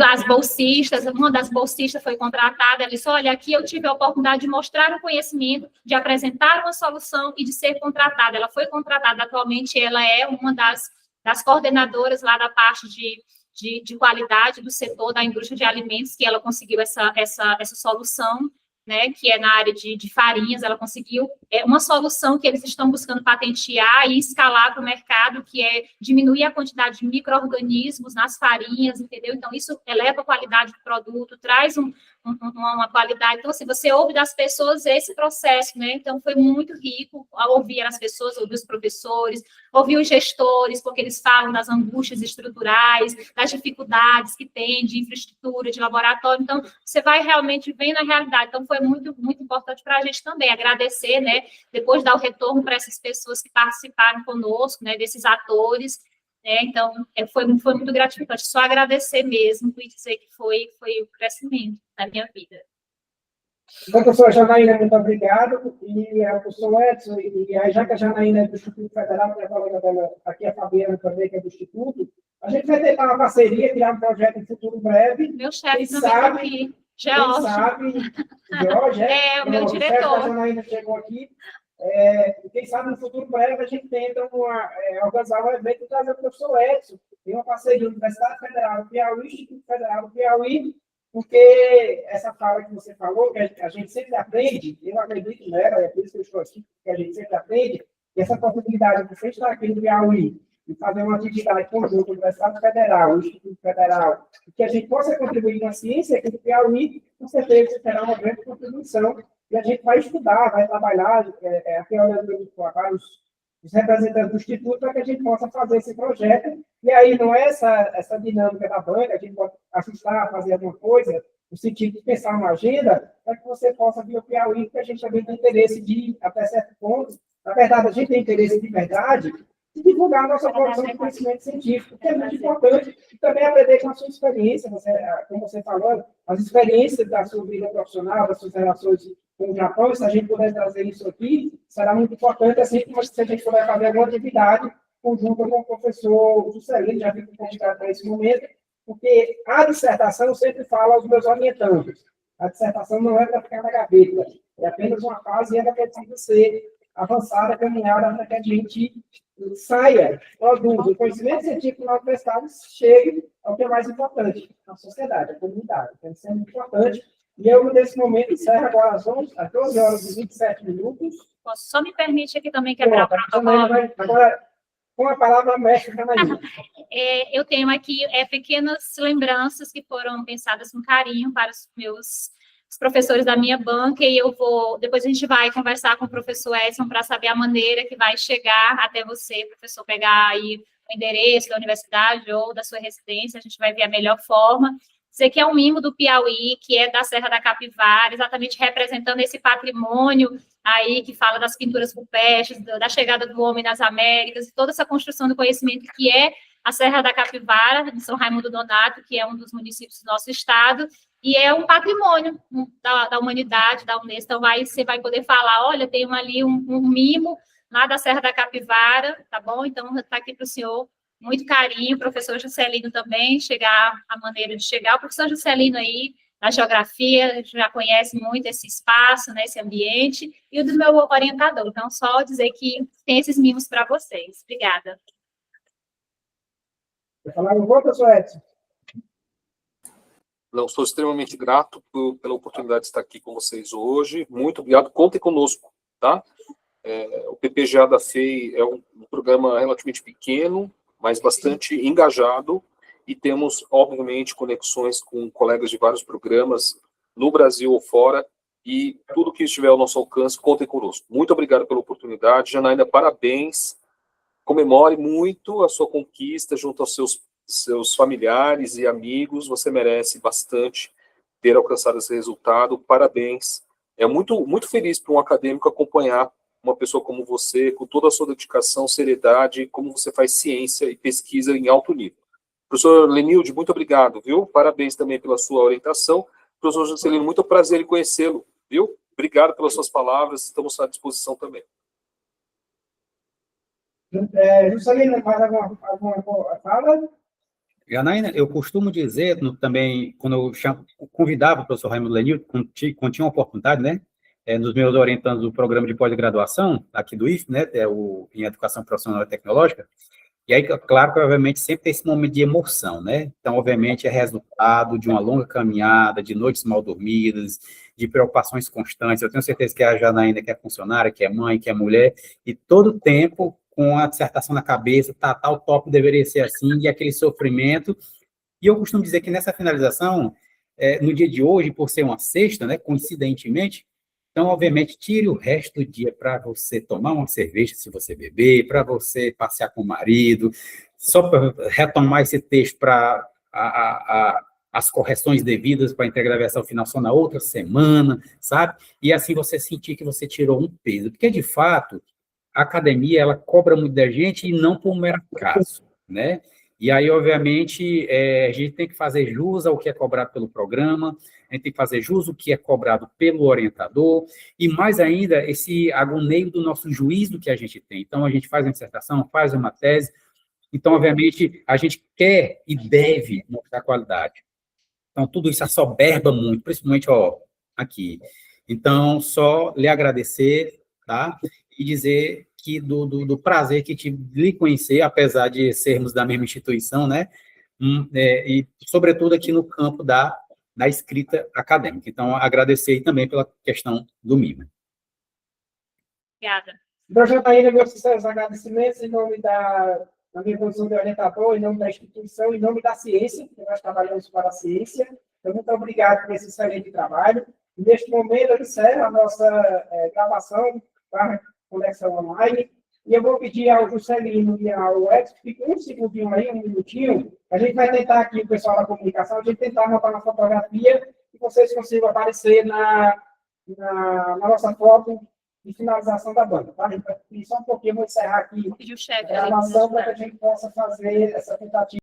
as bolsistas, uma das bolsistas foi contratada, ela disse, olha, aqui eu tive a oportunidade de mostrar o conhecimento, de apresentar uma solução e de ser contratada. Ela foi contratada, atualmente ela é uma das coordenadoras lá da parte de qualidade do setor da indústria de alimentos, que ela conseguiu essa solução, né, que é na área de farinhas, ela conseguiu uma solução que eles estão buscando patentear e escalar para o mercado, que é diminuir a quantidade de micro-organismos nas farinhas, entendeu? Então, isso eleva a qualidade do produto, traz uma qualidade. Então, assim, você ouve das pessoas esse processo, né? Então, foi muito rico ouvir as pessoas, ouvir os professores, ouvir os gestores, porque eles falam das angústias estruturais, das dificuldades que tem de infraestrutura, de laboratório. Então, você vai realmente vendo a realidade. Então, foi muito, muito importante para a gente também agradecer, né? Depois dar o retorno para essas pessoas que participaram conosco, né? Desses atores. Então, foi muito gratificante. Só agradecer mesmo e dizer que foi o crescimento da minha vida. Então, professora Janaína, muito obrigado. E a professora Edson, e aí, já que a Janaína é do Instituto Federal, que a colega dela aqui, a Fabiana também, que é do Instituto, a gente vai tentar uma parceria, criar um projeto em futuro breve. Meu chefe também está aqui. George. Quem sabe, George, o meu diretor. O chefe da Janaína chegou aqui. Quem sabe no futuro breve a gente tenta organizar um evento e trazer o professor Edson. Tem uma parceria Universidade Federal do Piauí, Instituto Federal do Piauí, porque essa fala que você falou, que a gente sempre aprende, eu acredito nela, é por isso que eu estou aqui, que a gente sempre aprende, e essa possibilidade de você estar aqui no Piauí e fazer uma atividade conjunta, Universidade Federal, Instituto Federal, e que a gente possa contribuir na ciência aqui no Piauí, com certeza será uma grande contribuição. E a gente vai estudar, vai trabalhar, aqui olhando vários os representantes do Instituto para que a gente possa fazer esse projeto. E aí não é essa dinâmica da banca, a gente pode ajustar, fazer alguma coisa, no sentido de pensar uma agenda, para que você possa vir ao Piauí, porque a gente também tem interesse de ir até certo ponto. Na verdade, a gente tem interesse de verdade de divulgar a nossa produção de conhecimento científico, que é muito importante, e também aprender com a sua experiência, como você falou, as experiências da sua vida profissional, das suas relações com o Japão, se a gente puder trazer isso aqui, será muito importante, assim como se a gente puder fazer alguma atividade conjunta com o professor Juscelino, já fico convidado para esse momento, porque a dissertação, eu sempre falo aos meus orientandos, a dissertação não é para ficar na gaveta, é apenas uma fase e ela precisa ser avançada, caminhada, para que a gente saia, produza o conhecimento científico na universidade, chegue ao que é mais importante, a sociedade, a comunidade. Então, isso é muito importante. E eu, nesse momento, encerro agora às 12 horas e 27 minutos. Posso, só me permite aqui também quebrar o protocolo. Agora, com a palavra mestre, Janaína. Eu tenho aqui pequenas lembranças que foram pensadas com carinho para os professores da minha banca, e depois a gente vai conversar com o professor Edson para saber a maneira que vai chegar até você, professor, pegar aí o endereço da universidade ou da sua residência, a gente vai ver a melhor forma. Dizer que é um mimo do Piauí, que é da Serra da Capivara, exatamente representando esse patrimônio aí que fala das pinturas rupestres, da chegada do homem nas Américas, e toda essa construção do conhecimento que é a Serra da Capivara, em São Raimundo Nonato, que é um dos municípios do nosso estado, e é um patrimônio da humanidade, da Unesco. Então, você vai poder falar, olha, tem ali um mimo lá da Serra da Capivara, tá bom? Então, está aqui para o senhor, muito carinho, o professor Juscelino também, a maneira de chegar. O professor Juscelino aí, na geografia, já conhece muito esse espaço, né, esse ambiente, e o do meu orientador. Então, só dizer que tem esses mimos para vocês. Obrigada. Quer falar um pouco, professor Edson? Não, sou extremamente grato pela oportunidade de estar aqui com vocês hoje. Muito obrigado. Contem conosco, tá? O PPGA da FEI é um programa relativamente pequeno, mas bastante engajado, e temos, obviamente, conexões com colegas de vários programas no Brasil ou fora, e tudo que estiver ao nosso alcance, contem conosco. Muito obrigado pela oportunidade. Janaína, parabéns. Comemore muito a sua conquista junto aos seus familiares e amigos. Você merece bastante ter alcançado esse resultado. Parabéns. É muito feliz para um acadêmico acompanhar uma pessoa como você, com toda a sua dedicação, seriedade, como você faz ciência e pesquisa em alto nível. Professor Lenilde, muito obrigado, viu? Parabéns também pela sua orientação. Professor Juscelino, muito prazer em conhecê-lo, viu? Obrigado pelas suas palavras, estamos à disposição também. Juscelino, mais alguma fala? Janaína, eu costumo dizer também, quando eu convidava o professor Raimundo Lenildo, quando tinha uma oportunidade, né, nos meus orientandos do programa de pós-graduação, aqui do IF, né, em Educação Profissional e Tecnológica, e aí, claro que, obviamente, sempre tem esse momento de emoção, né? Então, obviamente, é resultado de uma longa caminhada, de noites mal dormidas, de preocupações constantes. Eu tenho certeza que a Janaína, que é funcionária, que é mãe, que é mulher, e todo o tempo com a dissertação na cabeça, o top deveria ser assim, e aquele sofrimento. E eu costumo dizer que nessa finalização, no dia de hoje, por ser uma sexta, né, coincidentemente, então, obviamente, tire o resto do dia para você tomar uma cerveja, se você beber, para você passear com o marido, só para retomar esse texto para as correções devidas para a integração final só na outra semana, sabe? E assim você sentir que você tirou um peso. Porque, de fato, a academia, ela cobra muito da gente e não por mero acaso, né? E aí, obviamente, a gente tem que fazer jus ao que é cobrado pelo programa, a gente tem que fazer jus ao que é cobrado pelo orientador, e mais ainda, esse agoneio do nosso juízo que a gente tem. Então, a gente faz uma dissertação, faz uma tese, então, obviamente, a gente quer e deve mostrar qualidade. Então, tudo isso assoberba muito, principalmente, aqui. Então, só lhe agradecer, tá? E dizer que do prazer que tive de lhe conhecer, apesar de sermos da mesma instituição, né? E, sobretudo, aqui no campo da escrita acadêmica. Então, agradecer também pela questão do MIMA. Obrigada. Então, Janaína, meus sinceros agradecimentos em nome da minha posição de orientador, em nome da instituição, em nome da ciência, que nós trabalhamos para a ciência. Então, muito obrigado por esse excelente trabalho. E, neste momento, eu encerro a nossa gravação para conexão online. E eu vou pedir ao Juscelino e ao Edson que fique um segundinho aí, um minutinho. A gente vai tentar aqui, o pessoal da comunicação, a gente tentar montar uma fotografia e vocês consigam aparecer na nossa foto de finalização da banda. Tá? Só um pouquinho, eu vou encerrar aqui Pediu o chefe a ali. gravação para que a gente possa fazer essa tentativa.